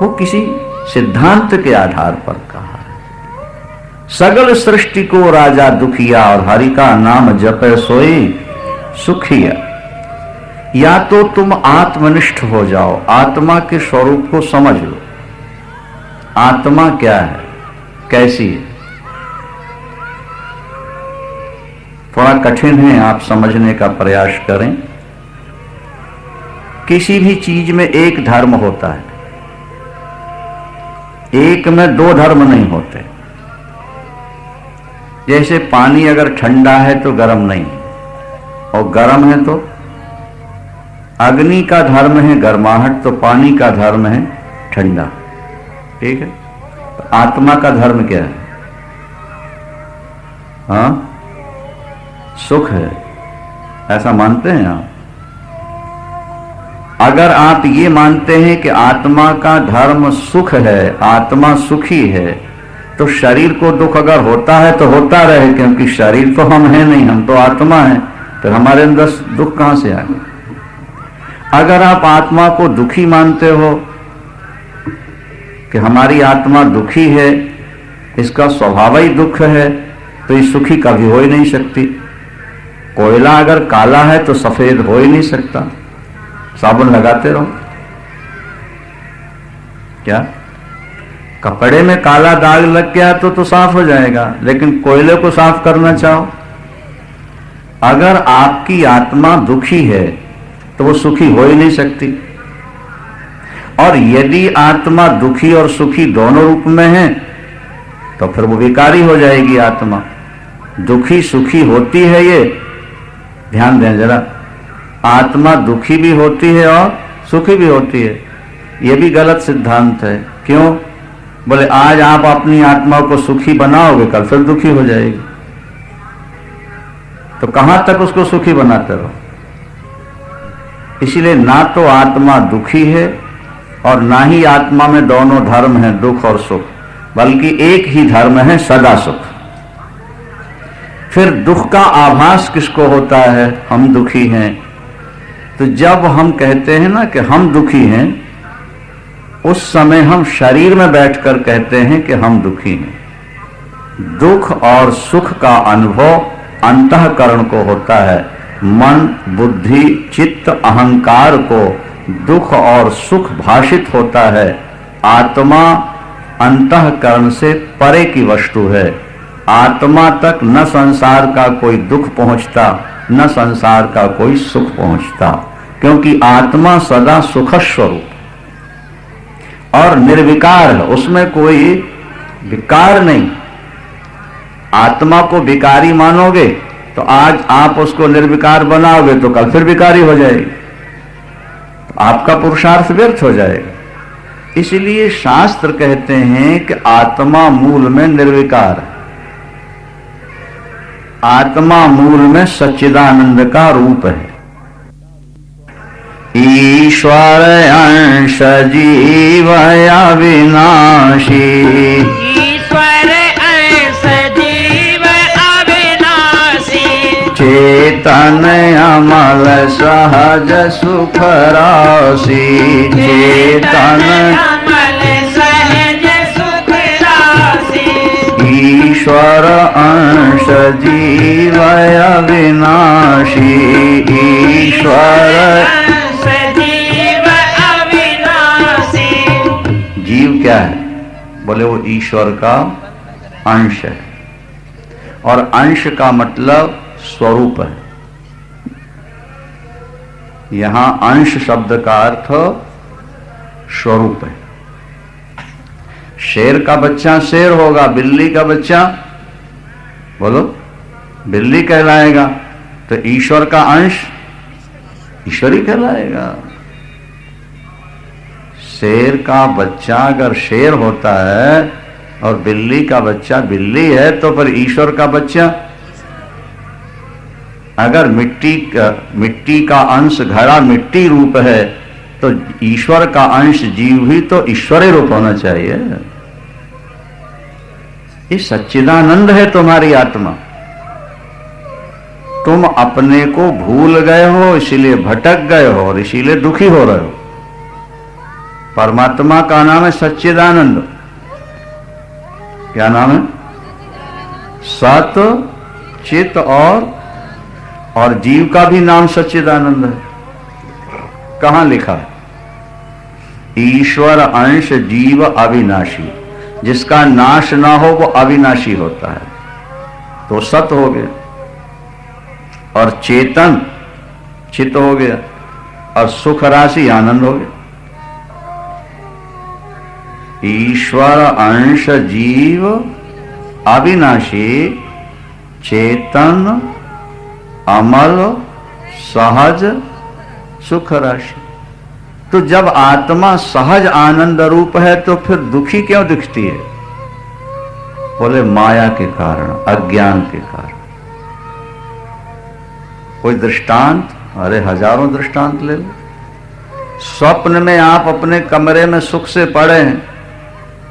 वो किसी सिद्धांत के आधार पर कहा है। सगल सृष्टि को राजा दुखिया और हरि का नाम जपे सोई सुखिया। या तो तुम आत्मनिष्ठ हो जाओ, आत्मा के स्वरूप को समझ लो। आत्मा क्या है, कैसी है, थोड़ा कठिन है, आप समझने का प्रयास करें। किसी भी चीज में एक धर्म होता है, एक में दो धर्म नहीं होते। जैसे पानी अगर ठंडा है तो गर्म नहीं, और गर्म है तो अग्नि का धर्म है गर्माहट, तो पानी का धर्म है ठंडा। ठीक है, तो आत्मा का धर्म क्या है? हाँ, सुख है, ऐसा मानते हैं आप? अगर आप ये मानते हैं कि आत्मा का धर्म सुख है, आत्मा सुखी है, तो शरीर को दुख अगर होता है तो होता रहे, क्योंकि शरीर तो हम हैं नहीं, हम तो आत्मा हैं, तो हमारे अंदर दुख कहां से आए? अगर आप आत्मा को दुखी मानते हो कि हमारी आत्मा दुखी है, इसका स्वभाव ही दुख है, तो ये सुखी कभी हो ही नहीं सकती। कोयला अगर काला है तो सफेद हो ही नहीं सकता। साबुन लगाते रहो, क्या कपड़े में काला दाग लग गया तो साफ हो जाएगा, लेकिन कोयले को साफ करना चाहो, अगर आपकी आत्मा दुखी है तो वो सुखी हो ही नहीं सकती। और यदि आत्मा दुखी और सुखी दोनों रूप में है तो फिर वो विकारी हो जाएगी आत्मा। दुखी सुखी होती है, ये ध्यान दें जरा, आत्मा दुखी भी होती है और सुखी भी होती है। ये भी गलत सिद्धांत है। क्यों? बोले आज आप अपनी आत्मा को सुखी बनाओगे, कल फिर दुखी हो जाएगी, तो कहां तक उसको सुखी बनाते रहो? इसीलिए ना तो आत्मा दुखी है और ना ही आत्मा में दोनों धर्म हैं, दुख और सुख, बल्कि एक ही धर्म है, सदा सुख। फिर दुख का आभास किसको होता है? हम दुखी हैं। तो जब हम कहते हैं ना कि हम दुखी हैं, उस समय हम शरीर में बैठकर कहते हैं कि हम दुखी हैं। दुख और सुख का अनुभव अंतःकरण को होता है। मन, बुद्धि, चित्त, अहंकार को दुख और सुख भाषित होता है। आत्मा अंतःकरण से परे की वस्तु है। आत्मा तक न संसार का कोई दुख पहुंचता, न संसार का कोई सुख पहुंचता, क्योंकि आत्मा सदा सुख स्वरूप और निर्विकार है, उसमें कोई विकार नहीं। आत्मा को विकारी मानोगे तो आज आप उसको निर्विकार बनाओगे तो कल फिर विकारी हो जाएगी, तो आपका पुरुषार्थ व्यर्थ हो जाएगा। इसलिए शास्त्र कहते हैं कि आत्मा मूल में निर्विकार है, आत्मा मूल में सच्चिदानंद का रूप है। ईश्वर अंश जीव अविनाशी, ईश्वर अंश जीव अविनाशी, चेतन अमल सहज सुख राशि, चेतन अमल सहज सुख राशि, ईश्वर अंश जीव अविनाशी, ईश्वर अंश जीव अविनाशी। जीव क्या है? बोले वो ईश्वर का अंश है, और अंश का मतलब स्वरूप है। यहां अंश शब्द का अर्थ स्वरूप है। शेर का बच्चा शेर होगा, बिल्ली का बच्चा बोलो बिल्ली कहलाएगा, तो ईश्वर का अंश ईश्वरी कहलाएगा। शेर का बच्चा अगर शेर होता है और बिल्ली का बच्चा बिल्ली है, तो फिर ईश्वर का बच्चा, अगर मिट्टी का अंश घड़ा मिट्टी रूप है तो ईश्वर का अंश जीव ही तो ईश्वरी रूप होना चाहिए। ये सच्चिदानंद है तुम्हारी आत्मा। तुम अपने को भूल गए हो, इसीलिए भटक गए हो और इसीलिए दुखी हो रहे हो। परमात्मा का नाम है सच्चिदानंद। क्या नाम है? सत, चित और जीव का भी नाम सच्चिदानंद है। कहां लिखा है? ईश्वर अंश जीव अविनाशी, जिसका नाश ना हो वो अविनाशी होता है, तो सत हो गया। और चेतन चित हो गया, और सुख राशि आनंद हो गया। ईश्वर अंश जीव अविनाशी, चेतन अमल सहज सुख राशि। तो जब आत्मा सहज आनंद रूप है तो फिर दुखी क्यों दिखती है? बोले माया के कारण, अज्ञान के कारण। कोई दृष्टांत? अरे हजारों दृष्टांत ले लो। स्वप्न में आप अपने कमरे में सुख से पड़े हैं,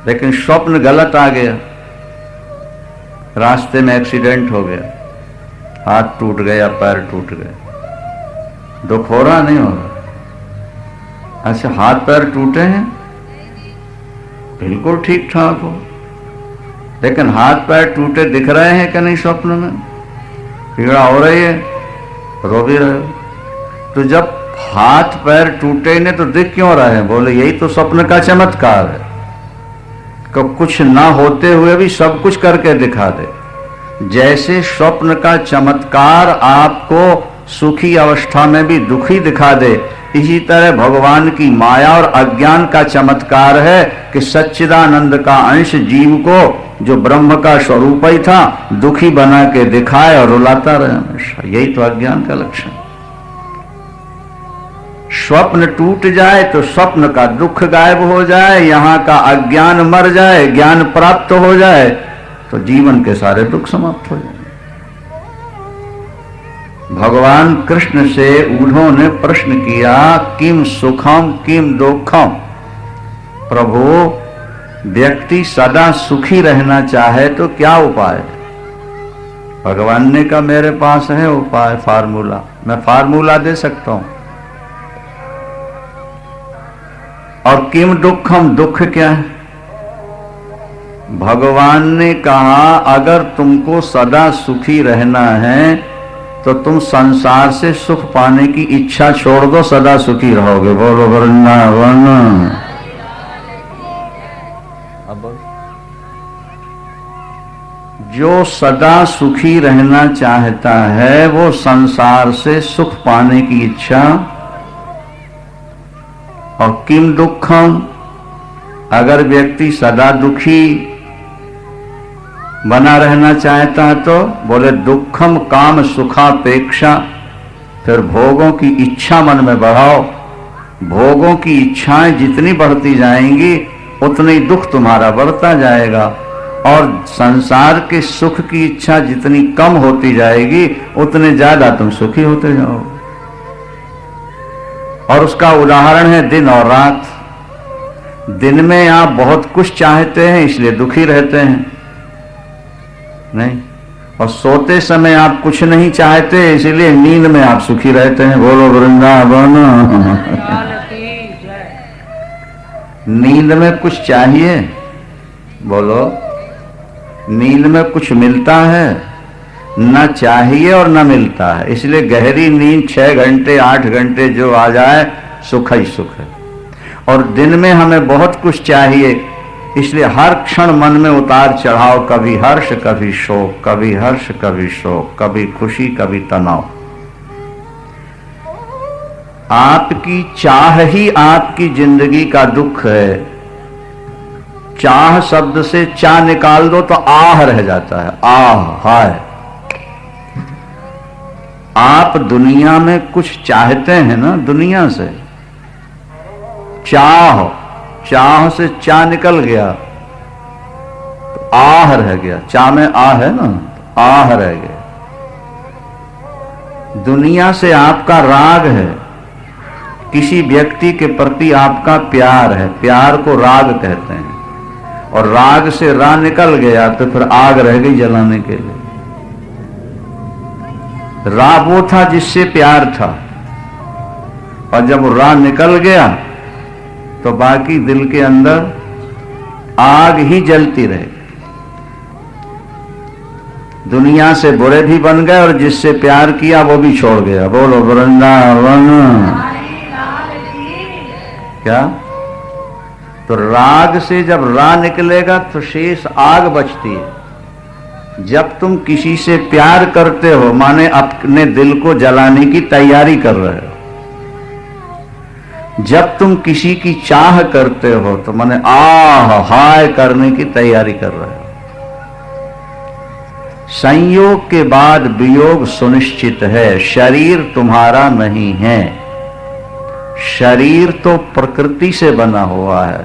लेकिन स्वप्न गलत आ गया, रास्ते में एक्सीडेंट हो गया, हाथ टूट गया, पैर टूट गया, दुख हो रहा नहीं हो रहा? अच्छा, हाथ पैर टूटे हैं, बिल्कुल ठीक ठाक हो, लेकिन हाथ पैर टूटे दिख रहे हैं कि नहीं? स्वप्न में पीड़ा हो रही है, रो भी रहे हो। तो जब हाथ पैर टूटे ने तो दिख क्यों रहे हैं? बोले यही तो स्वप्न का चमत्कार है, कि कुछ ना होते हुए भी सब कुछ करके दिखा दे। जैसे स्वप्न का चमत्कार आपको सुखी अवस्था में भी दुखी दिखा दे, इसी तरह भगवान की माया और अज्ञान का चमत्कार है कि सच्चिदानंद का अंश जीव को, जो ब्रह्म का स्वरूप ही था, दुखी बना के दिखाए और रुलाता रहे हमेशा। यही तो अज्ञान का लक्षण। स्वप्न टूट जाए तो स्वप्न का दुख गायब हो जाए, यहां का अज्ञान मर जाए, ज्ञान प्राप्त हो जाए, तो जीवन के सारे दुख समाप्त हो जाए। भगवान कृष्ण से उन्होंने प्रश्न किया, किम सुखम किम दुखम। प्रभु, व्यक्ति सदा सुखी रहना चाहे तो क्या उपाय है? भगवान ने कहा मेरे पास है उपाय, फार्मूला, मैं फार्मूला दे सकता हूं। और किम दुखम, दुख क्या है? भगवान ने कहा अगर तुमको सदा सुखी रहना है तो तुम संसार से सुख पाने की इच्छा छोड़ दो, सदा सुखी रहोगे। बोलो वृंदावन। अब जो सदा सुखी रहना चाहता है वो संसार से सुख पाने की इच्छा, और किम दुखम, अगर व्यक्ति सदा दुखी बना रहना चाहता है तो बोले दुखम काम सुखापेक्षा, फिर भोगों की इच्छा मन में बढ़ाओ। भोगों की इच्छाएं जितनी बढ़ती जाएंगी उतनी दुख तुम्हारा बढ़ता जाएगा, और संसार के सुख की इच्छा जितनी कम होती जाएगी उतने ज्यादा तुम सुखी होते जाओगे। और उसका उदाहरण है दिन और रात। दिन में आप बहुत कुछ चाहते हैं इसलिए दुखी रहते हैं, नहीं, और सोते समय आप कुछ नहीं चाहते इसलिए नींद में आप सुखी रहते हैं। बोलो वृंदावन। नींद में कुछ चाहिए, बोलो, नींद में कुछ मिलता है, न चाहिए और न मिलता है, इसलिए गहरी नींद 6 घंटे 8 घंटे जो आ जाए सुख ही सुख है। और दिन में हमें बहुत कुछ चाहिए, इसलिए हर क्षण मन में उतार चढ़ाव, कभी हर्ष कभी शोक, कभी हर्ष कभी शोक, कभी खुशी कभी तनाव। आपकी चाह ही आपकी जिंदगी का दुख है। चाह शब्द से चा निकाल दो तो आह रह जाता है, आह, हाय। आप दुनिया में कुछ चाहते हैं ना, दुनिया से चाह, चाह से चा निकल गया तो आह रह गया। चा में आह है ना, तो आह रह गया। दुनिया से आपका राग है, किसी व्यक्ति के प्रति आपका प्यार है, प्यार को राग कहते हैं, और राग से रा निकल गया तो फिर आग रह गई जलाने के लिए। रा वो था जिससे प्यार था, और जब रा निकल गया तो बाकी दिल के अंदर आग ही जलती रहे। दुनिया से बुरे भी बन गए और जिससे प्यार किया वो भी छोड़ गया। बोलो वृंदावन। क्या? तो राग से जब रा निकलेगा तो शेष आग बचती है। जब तुम किसी से प्यार करते हो माने अपने दिल को जलाने की तैयारी कर रहे हो। जब तुम किसी की चाह करते हो तो माने आह हाय करने की तैयारी कर रहे हो। संयोग के बाद वियोग सुनिश्चित है। शरीर तुम्हारा नहीं है, शरीर तो प्रकृति से बना हुआ है।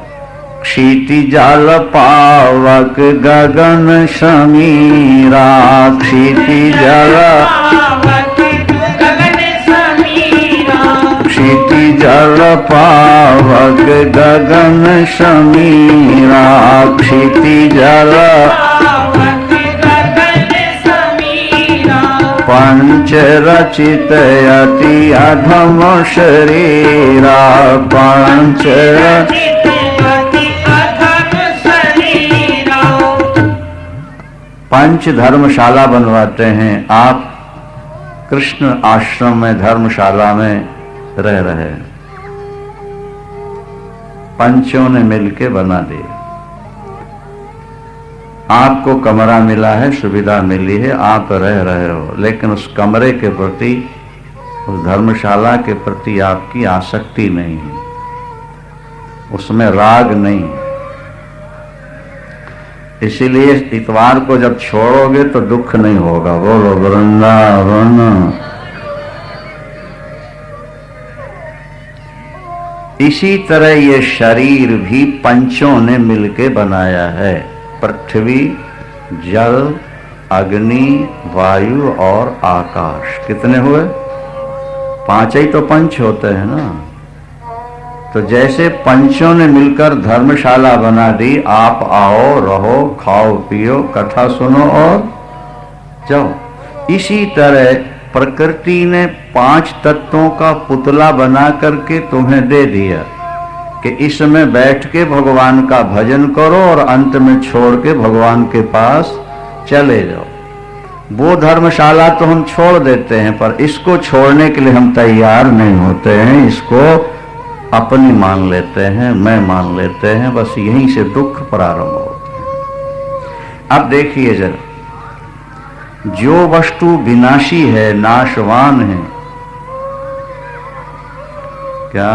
क्षिति जल पावक गगन समीरा, क्षिति जल क्षिति जल पावक गगन समीरा, क्षिति जल पंच रचित अति अधम शरीरा, पंच पंच धर्मशाला बनवाते हैं। आप कृष्ण आश्रम में धर्मशाला में रह रहे हैं, पंचों ने मिलके बना दिया। आपको कमरा मिला है, सुविधा मिली है, आप रह रहे हो, लेकिन उस कमरे के प्रति, उस धर्मशाला के प्रति आपकी आसक्ति नहीं है, उसमें राग नहीं। इसीलिए इतवार को जब छोड़ोगे तो दुख नहीं होगा। बोलो वृंदावन। इसी तरह ये शरीर भी पंचों ने मिलके बनाया है। पृथ्वी, जल, अग्नि, वायु और आकाश। कितने हुए? 5 ही तो पंच होते हैं ना। तो जैसे पंचों ने मिलकर धर्मशाला बना दी, आप आओ, रहो, खाओ, पियो, कथा सुनो और जाओ। इसी तरह प्रकृति ने 5 तत्वों का पुतला बना करके तुम्हें दे दिया कि इसमें बैठ के भगवान का भजन करो और अंत में छोड़ के भगवान के पास चले जाओ। वो धर्मशाला तो हम छोड़ देते हैं, पर इसको छोड़ने के लिए हम तैयार नहीं होते हैं। इसको अपनी मान लेते हैं, मैं मान लेते हैं, बस यहीं से दुख प्रारंभ होता है। अब देखिए जरा, जो वस्तु विनाशी है, नाशवान है, क्या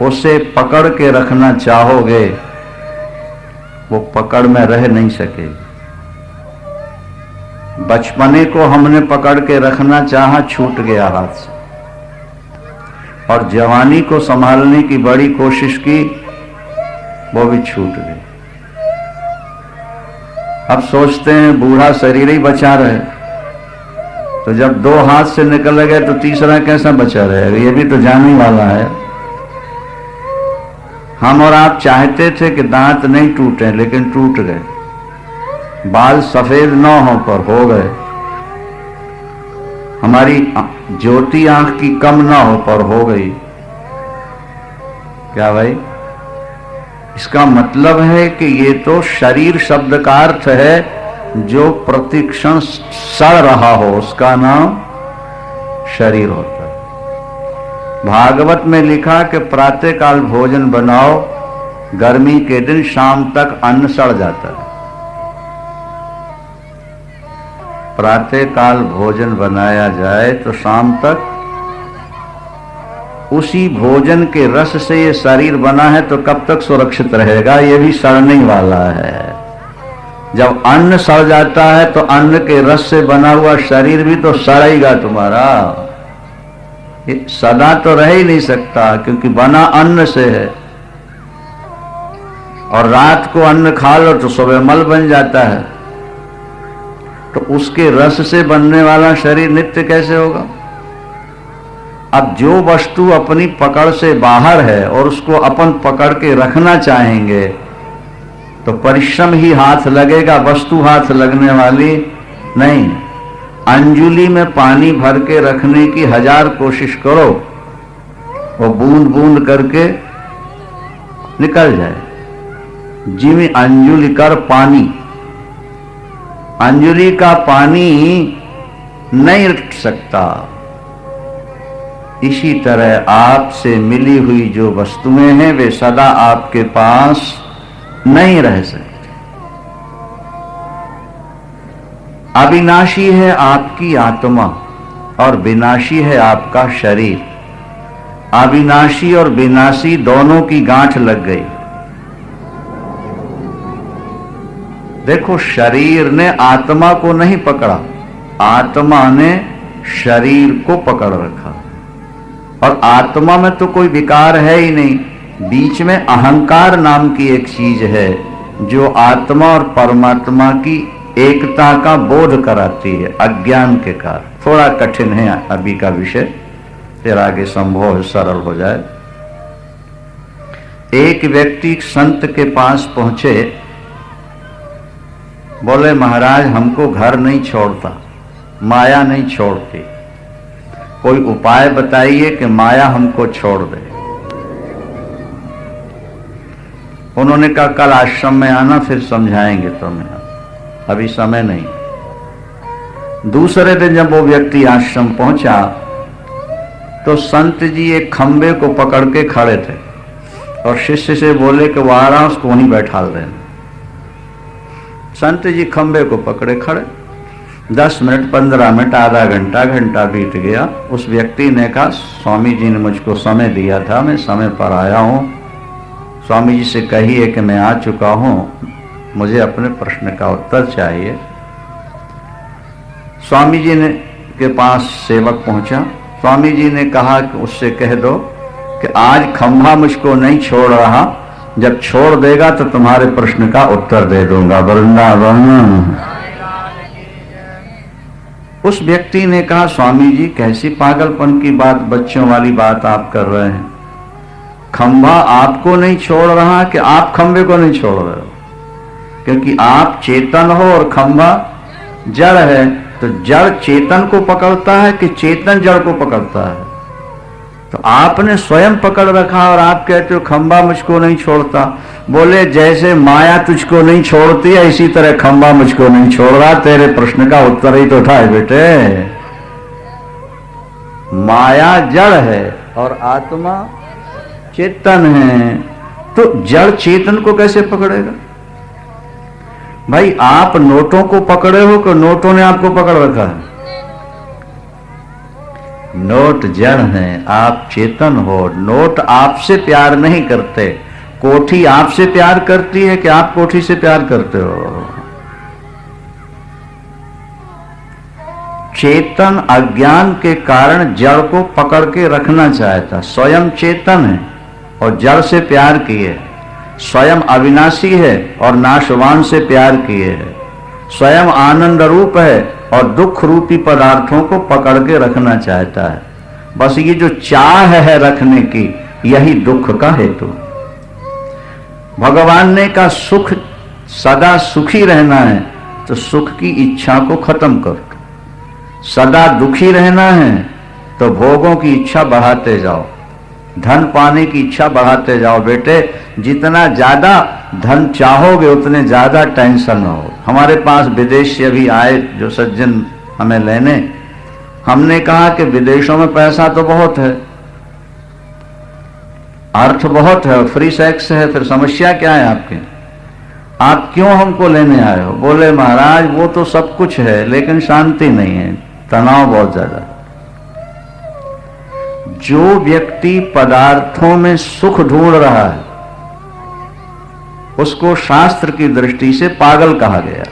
उसे पकड़ के रखना चाहोगे, वो पकड़ में रह नहीं सकेगी। बचपने को हमने पकड़ के रखना चाहा, छूट गया हाथ से, और जवानी को संभालने की बड़ी कोशिश की, वो भी छूट गई। अब सोचते हैं बूढ़ा शरीर ही बचा रहे, तो जब दो हाथ से निकल गए तो तीसरा कैसा बचा रहेगा, ये भी तो जाने वाला है। हम और आप चाहते थे कि दांत नहीं टूटे, लेकिन टूट गए। बाल सफेद न हो पर हो गए। हमारी ज्योति आंख की कम ना हो पर हो गई। क्या भाई? इसका मतलब है कि ये तो शरीर शब्द का अर्थ है जो प्रतिक्षण सड़ रहा हो, उसका नाम शरीर होता है। भागवत में लिखा कि प्रातःकाल भोजन बनाओ, गर्मी के दिन शाम तक अन्न सड़ जाता है। प्रातःकाल भोजन बनाया जाए तो शाम तक उसी भोजन के रस से ये शरीर बना है, तो कब तक सुरक्षित रहेगा? ये भी सड़ने वाला है। जब अन्न सड़ जाता है तो अन्न के रस से बना हुआ शरीर भी तो सड़ेगा तुम्हारा। ये सदा तो रह ही नहीं सकता, क्योंकि बना अन्न से है। और रात को अन्न खा लो तो सुबह मल बन जाता है, तो उसके रस से बनने वाला शरीर नित्य कैसे होगा? अब जो वस्तु अपनी पकड़ से बाहर है और उसको अपन पकड़ के रखना चाहेंगे तो परिश्रम ही हाथ लगेगा, वस्तु हाथ लगने वाली नहीं। अंजुली में पानी भर के रखने की 1000 कोशिश करो, वो बूंद बूंद करके निकल जाए। जिमी अंजुली कर पानी, अंजुली का पानी नहीं रख सकता। इसी तरह आपसे मिली हुई जो वस्तुएं हैं वे सदा आपके पास नहीं रह सकती। अविनाशी है आपकी आत्मा और विनाशी है आपका शरीर। अविनाशी और विनाशी दोनों की गांठ लग गई। देखो, शरीर ने आत्मा को नहीं पकड़ा, आत्मा ने शरीर को पकड़ रखा। और आत्मा में तो कोई विकार है ही नहीं। बीच में अहंकार नाम की एक चीज है जो आत्मा और परमात्मा की एकता का बोध कराती है, अज्ञान के कारण। थोड़ा कठिन है अभी का विषय, फिर आगे संभव सरल हो जाए। एक व्यक्ति संत के पास पहुंचे, बोले महाराज हमको घर नहीं छोड़ता, माया नहीं छोड़ती, कोई उपाय बताइए कि माया हमको छोड़ दे। उन्होंने कहा कल आश्रम में आना, फिर समझाएंगे तुम्हें, अभी समय नहीं। दूसरे दिन जब वो व्यक्ति आश्रम पहुंचा तो संत जी एक खंबे को पकड़ के खड़े थे और शिष्य से बोले कि वो आ रहा, उसको वहीं बैठा देना। संत जी खंबे को पकड़े खड़े। 10 मिनट, 15 मिनट, आधा घंटा, घंटा बीत गया। उस व्यक्ति ने कहा स्वामी जी ने मुझको समय दिया था, मैं समय पर आया हूं, स्वामी जी से कहिए कि मैं आ चुका हूं, मुझे अपने प्रश्न का उत्तर चाहिए। स्वामी जी ने के पास सेवक पहुंचा। स्वामी जी ने कहा कि उससे कह दो कि आज खंभा मुझको नहीं छोड़ रहा, जब छोड़ देगा तो तुम्हारे प्रश्न का उत्तर दे दूंगा। वृंदावन। उस व्यक्ति ने कहा स्वामी जी कैसी पागलपन की बात, बच्चों वाली बात आप कर रहे हैं। खंभा आपको नहीं छोड़ रहा कि आप खंभे को नहीं छोड़ रहे हो, क्योंकि आप चेतन हो और खंभा जड़ है। तो जड़ चेतन को पकड़ता है कि चेतन जड़ को पकड़ता है? तो आपने स्वयं पकड़ रखा और आप कहते हो खंभा मुझको नहीं छोड़ता। बोले जैसे माया तुझको नहीं छोड़ती है, इसी तरह खंभा मुझको नहीं छोड़ रहा। तेरे प्रश्न का उत्तर ही तो था बेटे। माया जड़ है और आत्मा चेतन है, तो जड़ चेतन को कैसे पकड़ेगा? भाई आप नोटों को पकड़े हो कि नोटों ने आपको पकड़ रखा है? नोट जड़ हैं, आप चेतन हो। नोट आपसे प्यार नहीं करते। कोठी आपसे प्यार करती है कि आप कोठी से प्यार करते हो? चेतन अज्ञान के कारण जड़ को पकड़ के रखना चाहता। स्वयं चेतन है और जड़ से प्यार किए। स्वयं अविनाशी है और नाशवान से प्यार किए है। स्वयं आनंद रूप है और दुख रूपी पदार्थों को पकड़ के रखना चाहता है। बस ये जो चाह है रखने की, यही दुख का हेतु। भगवान ने कहा सुख, सदा सुखी रहना है तो सुख की इच्छा को खत्म कर। सदा दुखी रहना है तो भोगों की इच्छा बढ़ाते जाओ, धन पाने की इच्छा बढ़ाते जाओ। बेटे जितना ज्यादा धन चाहोगे उतने ज्यादा टेंशन हो। हमारे पास विदेश से अभी आए जो सज्जन हमें लेने, हमने कहा कि विदेशों में पैसा तो बहुत है, अर्थ बहुत है और फ्री सेक्स है, फिर समस्या क्या है आपके? आप क्यों हमको लेने आए हो? बोले महाराज वो तो सब कुछ है लेकिन शांति नहीं है, तनाव बहुत ज्यादा। जो व्यक्ति पदार्थों में सुख ढूंढ रहा है उसको शास्त्र की दृष्टि से पागल कहा गया।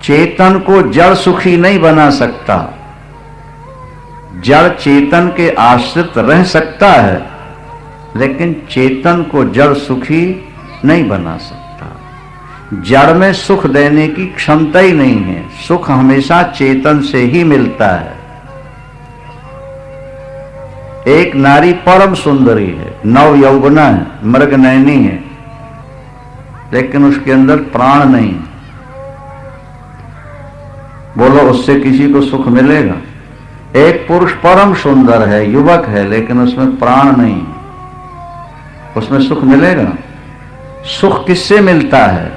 चेतन को जड़ सुखी नहीं बना सकता। जड़ चेतन के आश्रित रह सकता है लेकिन चेतन को जड़ सुखी नहीं बना सकता। जड़ में सुख देने की क्षमता ही नहीं है। सुख हमेशा चेतन से ही मिलता है। एक नारी परम सुंदरी है, नव यौवना है, मृगनयनी है, लेकिन उसके अंदर प्राण नहीं। बोलो उससे किसी को सुख मिलेगा? एक पुरुष परम सुंदर है, युवक है, लेकिन उसमें प्राण नहीं, उसमें सुख मिलेगा? सुख किससे मिलता है?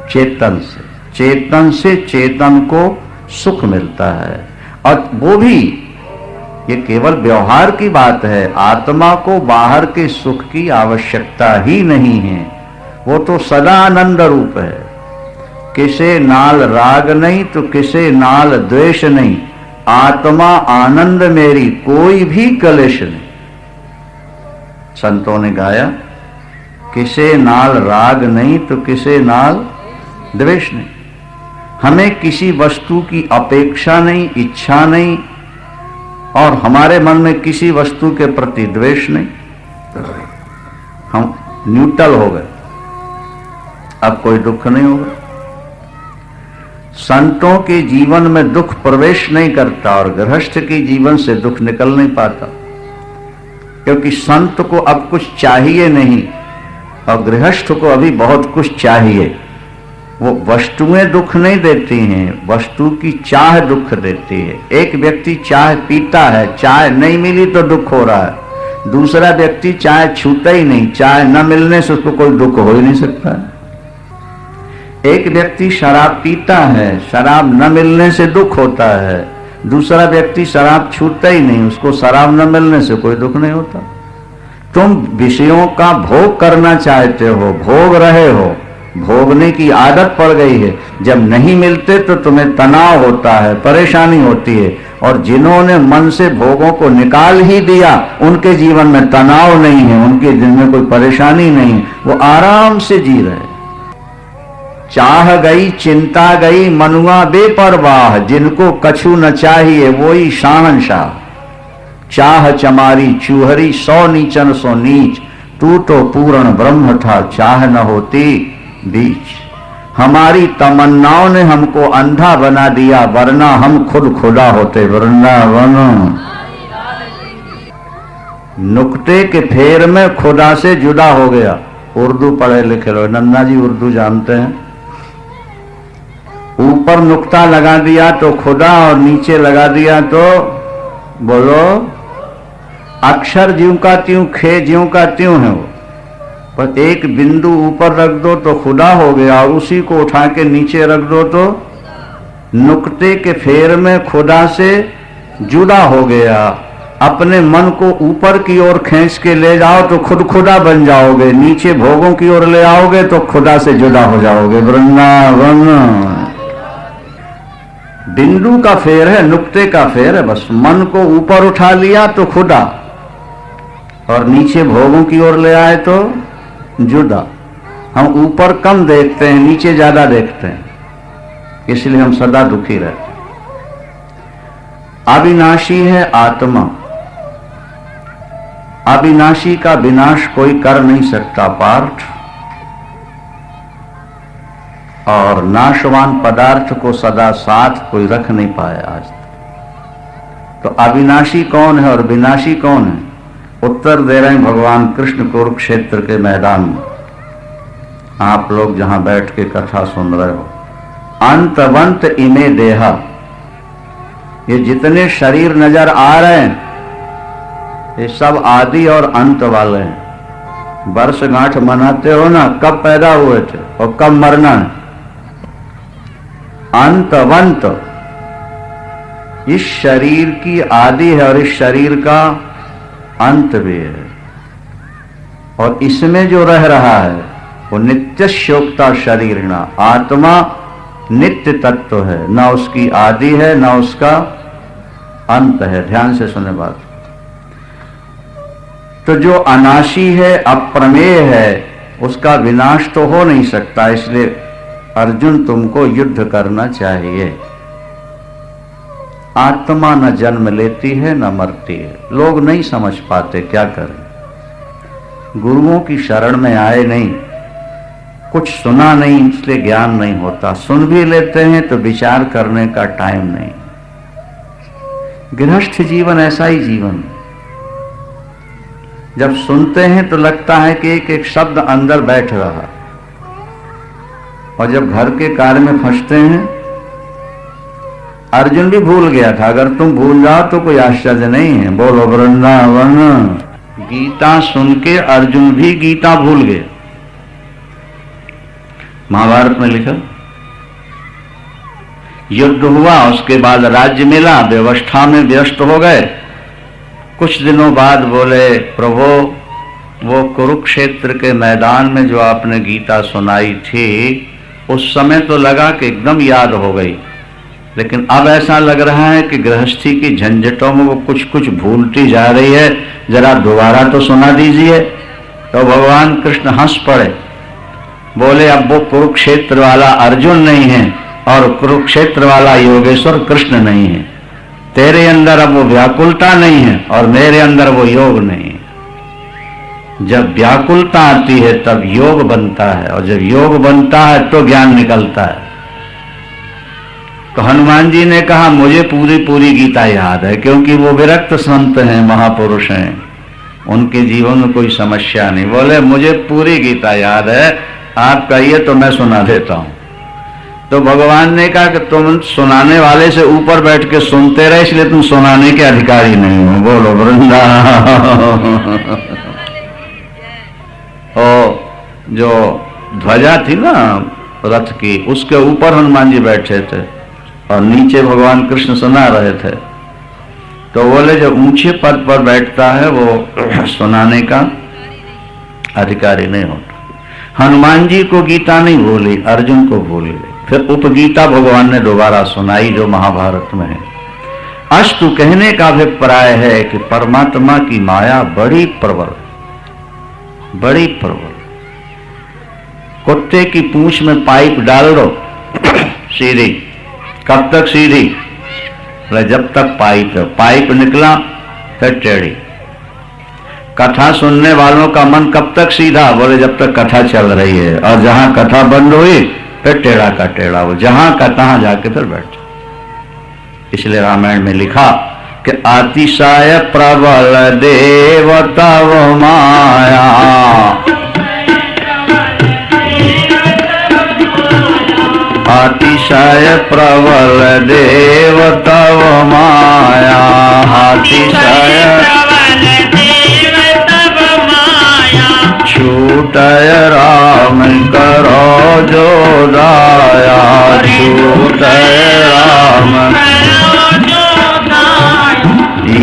चेतन से। चेतन से चेतन को सुख मिलता है। और वो भी ये केवल व्यवहार की बात है। आत्मा को बाहर के सुख की आवश्यकता ही नहीं है, वो तो सदा आनंद रूप है। किसे नाल राग नहीं तो किसे नाल द्वेष नहीं, आत्मा आनंद मेरी कोई भी कलेश नहीं। संतों ने गाया, किसे नाल राग नहीं तो किसे नाल द्वेष नहीं। हमें किसी वस्तु की अपेक्षा नहीं, इच्छा नहीं, और हमारे मन में किसी वस्तु के प्रति द्वेष नहीं। हम न्यूट्रल हो गए, अब कोई दुख नहीं होगा। संतों के जीवन में दुख प्रवेश नहीं करता और गृहस्थ के जीवन से दुख निकल नहीं पाता, क्योंकि संत को अब कुछ चाहिए नहीं और गृहस्थ को अभी बहुत कुछ चाहिए। वो वस्तुएं दुख नहीं देती हैं, वस्तु की चाह दुख देती है। एक व्यक्ति चाय पीता है, चाय नहीं मिली तो दुख हो रहा है। दूसरा व्यक्ति चाय छूता ही नहीं, चाय न मिलने से उसको कोई दुख हो ही नहीं सकता है। एक व्यक्ति शराब पीता है, शराब न मिलने से दुख होता है। दूसरा व्यक्ति शराब छूता ही नहीं, उसको शराब न मिलने से कोई दुख नहीं होता। तुम विषयों का भोग करना चाहते हो, भोग रहे हो, भोगने की आदत पड़ गई है। जब नहीं मिलते तो तुम्हें तनाव होता है, परेशानी होती है। और जिन्होंने मन से भोगों को निकाल ही दिया उनके जीवन में तनाव नहीं है, उनके दिन में कोई परेशानी नहीं, वो आराम से जी रहे। चाह गई चिंता गई मनुआ बेपरवाह, जिनको कछु न चाहिए वही शाहनशाह। चाह चमारी चूहरी सौ नीचन सो नीच, तू तो पूर्ण ब्रह्म था चाह न होती बीच। हमारी तमन्नाओं ने हमको अंधा बना दिया, वरना हम खुद खुदा होते वृंदावन। नुक्ते के फेर में खुदा से जुदा हो गया। उर्दू पढ़े लिखे लोग, नन्ना जी उर्दू जानते हैं। ऊपर नुक्ता लगा दिया तो खुदा और नीचे लगा दिया तो बोलो अक्षर ज्यों का त्यों, खे ज्यों का त्यों है वो। पर एक बिंदु ऊपर रख दो तो खुदा हो गया और उसी को उठा के नीचे रख दो तो नुक्ते के फेर में खुदा से जुदा हो गया। अपने मन को ऊपर की ओर खींच के ले जाओ तो खुद खुदा बन जाओगे, नीचे भोगों की ओर ले आओगे तो खुदा से जुदा हो जाओगे। वृंदावन बिंदु का फेर है, नुक्ते का फेर है। बस मन को ऊपर उठा लिया तो खुदा, और नीचे भोगों की ओर ले आए तो जुदा। हम ऊपर कम देखते हैं, नीचे ज्यादा देखते हैं, इसलिए हम सदा दुखी रहते हैं। अविनाशी है आत्मा, अविनाशी का विनाश कोई कर नहीं सकता पार्थ, और नाशवान पदार्थ को सदा साथ कोई रख नहीं पाया आज तक। तो अविनाशी कौन है और विनाशी कौन है? उत्तर दे रहे हैं भगवान कृष्ण कुरुक्षेत्र के मैदान में। आप लोग जहां बैठ के कथा सुन रहे हो, अंतवंत इमे देहा, ये जितने शरीर नजर आ रहे हैं ये सब आदि और अंत वाले हैं। वर्षगांठ मनाते हो ना, कब पैदा हुए थे और कब मरना है। अंतवंत, इस शरीर की आदि है और इस शरीर का अंत भी है, और इसमें जो रह रहा है वो नित्य शोकता शरीर ना, आत्मा नित्य तत्व है, ना उसकी आदि है ना उसका अंत है। ध्यान से सुने बात। तो जो अनाशी है, अप्रमेय है, उसका विनाश तो हो नहीं सकता। इसलिए अर्जुन तुमको युद्ध करना चाहिए। आत्मा न जन्म लेती है न मरती है। लोग नहीं समझ पाते, क्या करें। गुरुओं की शरण में आए नहीं, कुछ सुना नहीं, इसलिए ज्ञान नहीं होता। सुन भी लेते हैं तो विचार करने का टाइम नहीं। गृहस्थ जीवन ऐसा ही जीवन है। जब सुनते हैं तो लगता है कि एक एक शब्द अंदर बैठ रहा, और जब घर के कार्य में फंसते हैं, अर्जुन भी भूल गया था। अगर तुम भूल जाओ तो कोई आश्चर्य नहीं है। बोलो वृंदावन। गीता सुन के अर्जुन भी गीता भूल गए। महाभारत में लिखा, युद्ध हुआ, उसके बाद राज्य मिला, व्यवस्था में व्यस्त हो गए। कुछ दिनों बाद बोले, प्रभु वो कुरुक्षेत्र के मैदान में जो आपने गीता सुनाई थी, उस समय तो लगा कि एकदम याद हो गई, लेकिन अब ऐसा लग रहा है कि गृहस्थी की झंझटों में वो कुछ कुछ भूलती जा रही है, जरा दोबारा तो सुना दीजिए। तो भगवान कृष्ण हंस पड़े, बोले अब वो कुरुक्षेत्र वाला अर्जुन नहीं है और कुरुक्षेत्र वाला योगेश्वर कृष्ण नहीं है। तेरे अंदर अब वो व्याकुलता नहीं है और मेरे अंदर वो योग नहीं है। जब व्याकुलता आती है तब योग बनता है, और जब योग बनता है तो ज्ञान निकलता है। तो हनुमान जी ने कहा, मुझे पूरी पूरी गीता याद है, क्योंकि वो विरक्त संत हैं, महापुरुष हैं, उनके जीवन में कोई समस्या नहीं। बोले मुझे पूरी गीता याद है, आप कहिए तो मैं सुना देता हूं। तो भगवान ने कहा कि तुम सुनाने वाले से ऊपर बैठ के सुनते रहे, इसलिए तुम सुनाने के अधिकारी नहीं हो। बोलो वृंदावन। और जो ध्वजा थी ना रथ की, उसके ऊपर हनुमान जी बैठे थे और नीचे भगवान कृष्ण सुना रहे थे। तो बोले जो ऊंचे पद पर बैठता है वो सुनाने का अधिकारी नहीं होता। हनुमान जी को गीता नहीं भूली, अर्जुन को भूल गई। फिर उपगीता भगवान ने दोबारा सुनाई, जो महाभारत में है। अस्तु कहने का अभिप्राय है कि परमात्मा की माया बड़ी प्रबल, बड़ी प्रबल। कुत्ते की पूंछ में पाइप डाल दो सीधी, कब तक सीधी? जब तक पाइप है, पाइप निकला फिर टेढ़ी। कथा सुनने वालों का मन कब तक सीधा? बोले जब तक कथा चल रही है, और जहां कथा बंद हुई फिर टेढ़ा का टेढ़ा हो, जहां का तहां जाके फिर बैठ। इसलिए रामायण में लिखा कि अतिशय प्रबल देव तव माया, अतिशय प्रबल देव तव माया, अतिशय छूटय राम करो जो दाया, छूटय राम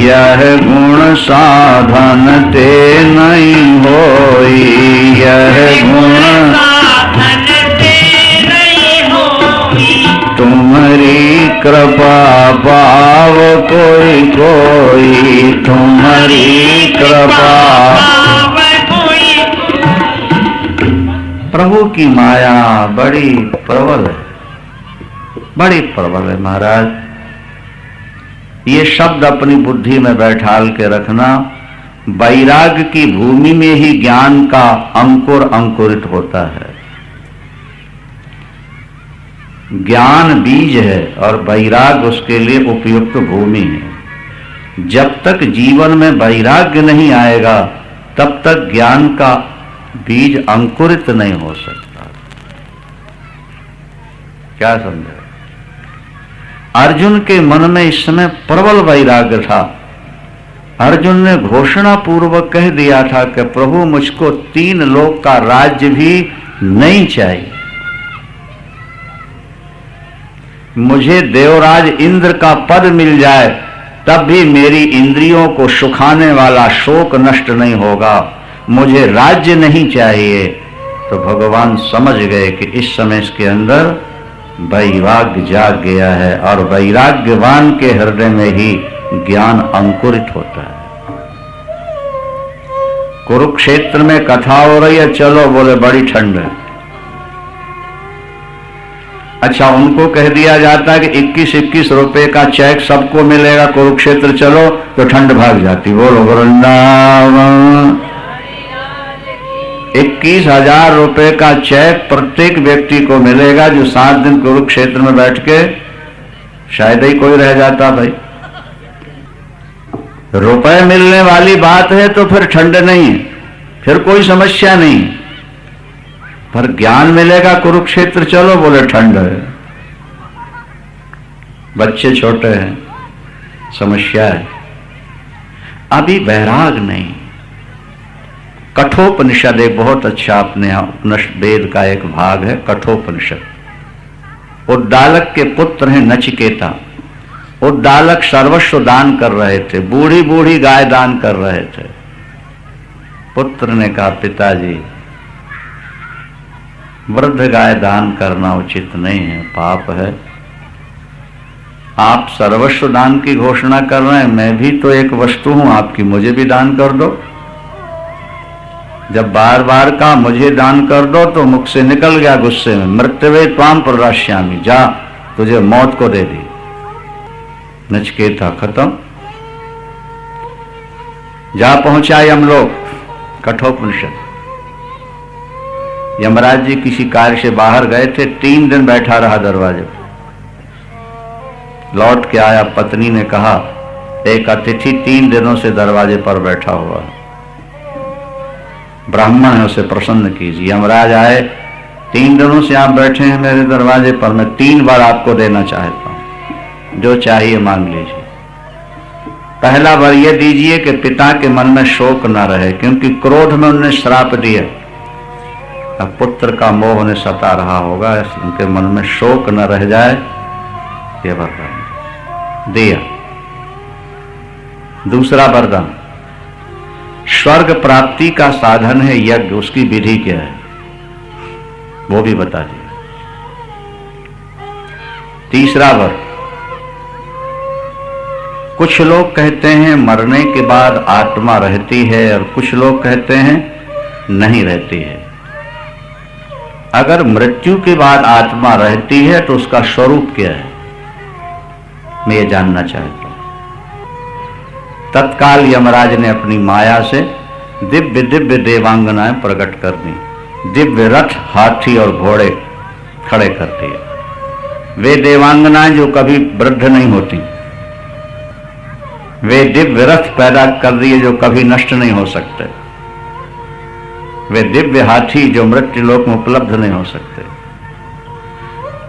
यह गुण साधन ते नहीं होई, यह गुण साधन ते नहीं होई, तुम्हारी कृपा पाव कोई कोई, तुम्हारी कृपा। पाव कोई। प्रभु की माया बड़ी प्रबल है, बड़ी प्रबल है महाराज। ये शब्द अपनी बुद्धि में बैठाल के रखना। वैराग्य की भूमि में ही ज्ञान का अंकुर अंकुरित होता है। ज्ञान बीज है और वैराग्य उसके लिए उपयुक्त भूमि है। जब तक जीवन में वैराग्य नहीं आएगा तब तक ज्ञान का बीज अंकुरित नहीं हो सकता। क्या समझे? अर्जुन के मन में इस समय प्रबल वैराग्य था। अर्जुन ने घोषणा पूर्वक कह दिया था कि प्रभु मुझको 3 लोक का राज्य भी नहीं चाहिए, मुझे देवराज इंद्र का पद मिल जाए तब भी मेरी इंद्रियों को सुखाने वाला शोक नष्ट नहीं होगा, मुझे राज्य नहीं चाहिए। तो भगवान समझ गए कि इस समय इसके अंदर वैराग्य जाग गया है और वैराग्यवान के हृदय में ही ज्ञान अंकुरित होता है। कुरुक्षेत्र में कथा हो रही है, चलो बोले बड़ी ठंड है। अच्छा, उनको कह दिया जाता है कि 21-21 रुपए का चेक सबको मिलेगा, कुरुक्षेत्र चलो, तो ठंड भाग जाती। बोलो वृंदावन। 21,000 रुपए का चेक प्रत्येक व्यक्ति को मिलेगा जो 7 दिन कुरुक्षेत्र में बैठ के, शायद ही कोई रह जाता भाई। रुपए मिलने वाली बात है तो फिर ठंड नहीं है, फिर कोई समस्या नहीं। पर ज्ञान मिलेगा, कुरुक्षेत्र चलो, बोले ठंड है, बच्चे छोटे हैं, समस्या है, अभी वैराग नहीं। कठोपनिषद एक बहुत अच्छा अपने उपनिषद वेद का एक भाग है कठोपनिषद। उद्दालक के पुत्र हैं नचिकेता। उद्दालक सर्वस्व दान कर रहे थे, बूढ़ी बूढ़ी गाय दान कर रहे थे। पुत्र ने कहा, पिताजी वृद्ध गाय दान करना उचित नहीं है, पाप है। आप सर्वस्व दान की घोषणा कर रहे हैं, मैं भी तो एक वस्तु हूं आपकी, मुझे भी दान कर दो। जब बार बार का मुझे दान कर दो तो मुख से निकल गया गुस्से में, मृत्युवे त्वाम प्रदास्यामि, जा तुझे मौत को दे दी। नचिकेता खत्म, जा पहुंचा यमलोक। कठोपनिषद। यमराज जी किसी कार्य से बाहर गए थे, 3 दिन बैठा रहा दरवाजे पर। लौट के आया, पत्नी ने कहा एक अतिथि 3 दिनों से दरवाजे पर बैठा हुआ है, ब्राह्मण है, उसे प्रसन्न कीजिए। यमराज आए, 3 दिनों से आप बैठे हैं मेरे दरवाजे पर, मैं 3 बार आपको देना चाहता हूं, जो चाहिए मांग लीजिए। पहला बार यह दीजिए कि पिता के मन में शोक न रहे, क्योंकि क्रोध में उन्हें श्राप दिया। अब पुत्र का मोह उन्हें सता रहा होगा, उनके मन में शोक न रह जाए, यह वरदान दिया। दूसरा वरदान, स्वर्ग प्राप्ति का साधन है यज्ञ, उसकी विधि क्या है वो भी बता दिया। तीसरा वर, कुछ लोग कहते हैं मरने के बाद आत्मा रहती है और कुछ लोग कहते हैं नहीं रहती है। अगर मृत्यु के बाद आत्मा रहती है तो उसका स्वरूप क्या है, मैं ये जानना चाहता हूं। तत्काल यमराज ने अपनी माया से दिव्य दिव्य देवांगनाएं प्रकट कर दी, दिव्य रथ, हाथी और घोड़े खड़े कर दिए। वे देवांगनाएं जो कभी वृद्ध नहीं होती, वे दिव्य रथ पैदा कर दिए जो कभी नष्ट नहीं हो सकते, वे दिव्य हाथी जो मृत्यु लोक में उपलब्ध नहीं हो सकते।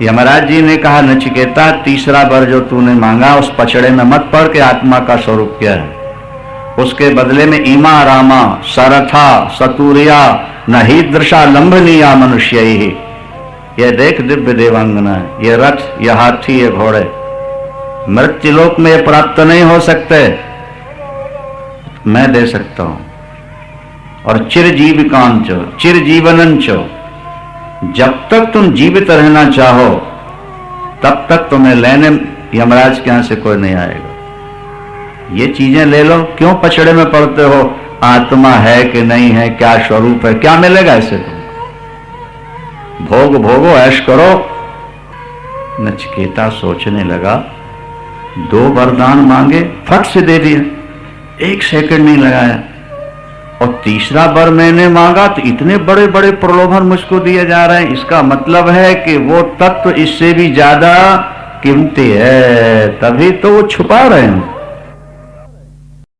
यमराज जी ने कहा, नचिकेता तीसरा वर जो तूने मांगा उस पचड़े में मत पड़ के आत्मा का स्वरूप क्या है। उसके बदले में इमा रामा सरथा सतूरिया नहीदृशा लंबनीया मनुष्य ही, यह देख दिव्य देवांगना है, यह रथ, यह हाथी, ये घोड़े मृत्युलोक में प्राप्त नहीं हो सकते। मैं दे सकता हूं। और चिरजीविकांच चिरजीवनंच, जब तक तुम जीवित रहना चाहो तब तक तुम्हें लेने यमराज के यहां से कोई नहीं आएगा। ये चीजें ले लो, क्यों पछड़े में पड़ते हो? आत्मा है कि नहीं है, क्या स्वरूप है, क्या मिलेगा इससे? तुम भोग भोगो, ऐश करो। नचिकेता सोचने लगा, 2 वरदान मांगे, फट से दे दिए, 1 सेकंड नहीं लगाया। और तीसरा वर मैंने मांगा तो इतने बड़े बड़े प्रलोभन मुझको दिए जा रहे हैं। इसका मतलब है कि वो तत्व इससे भी ज्यादा कीमती है, तभी तो वो छुपा रहे हैं।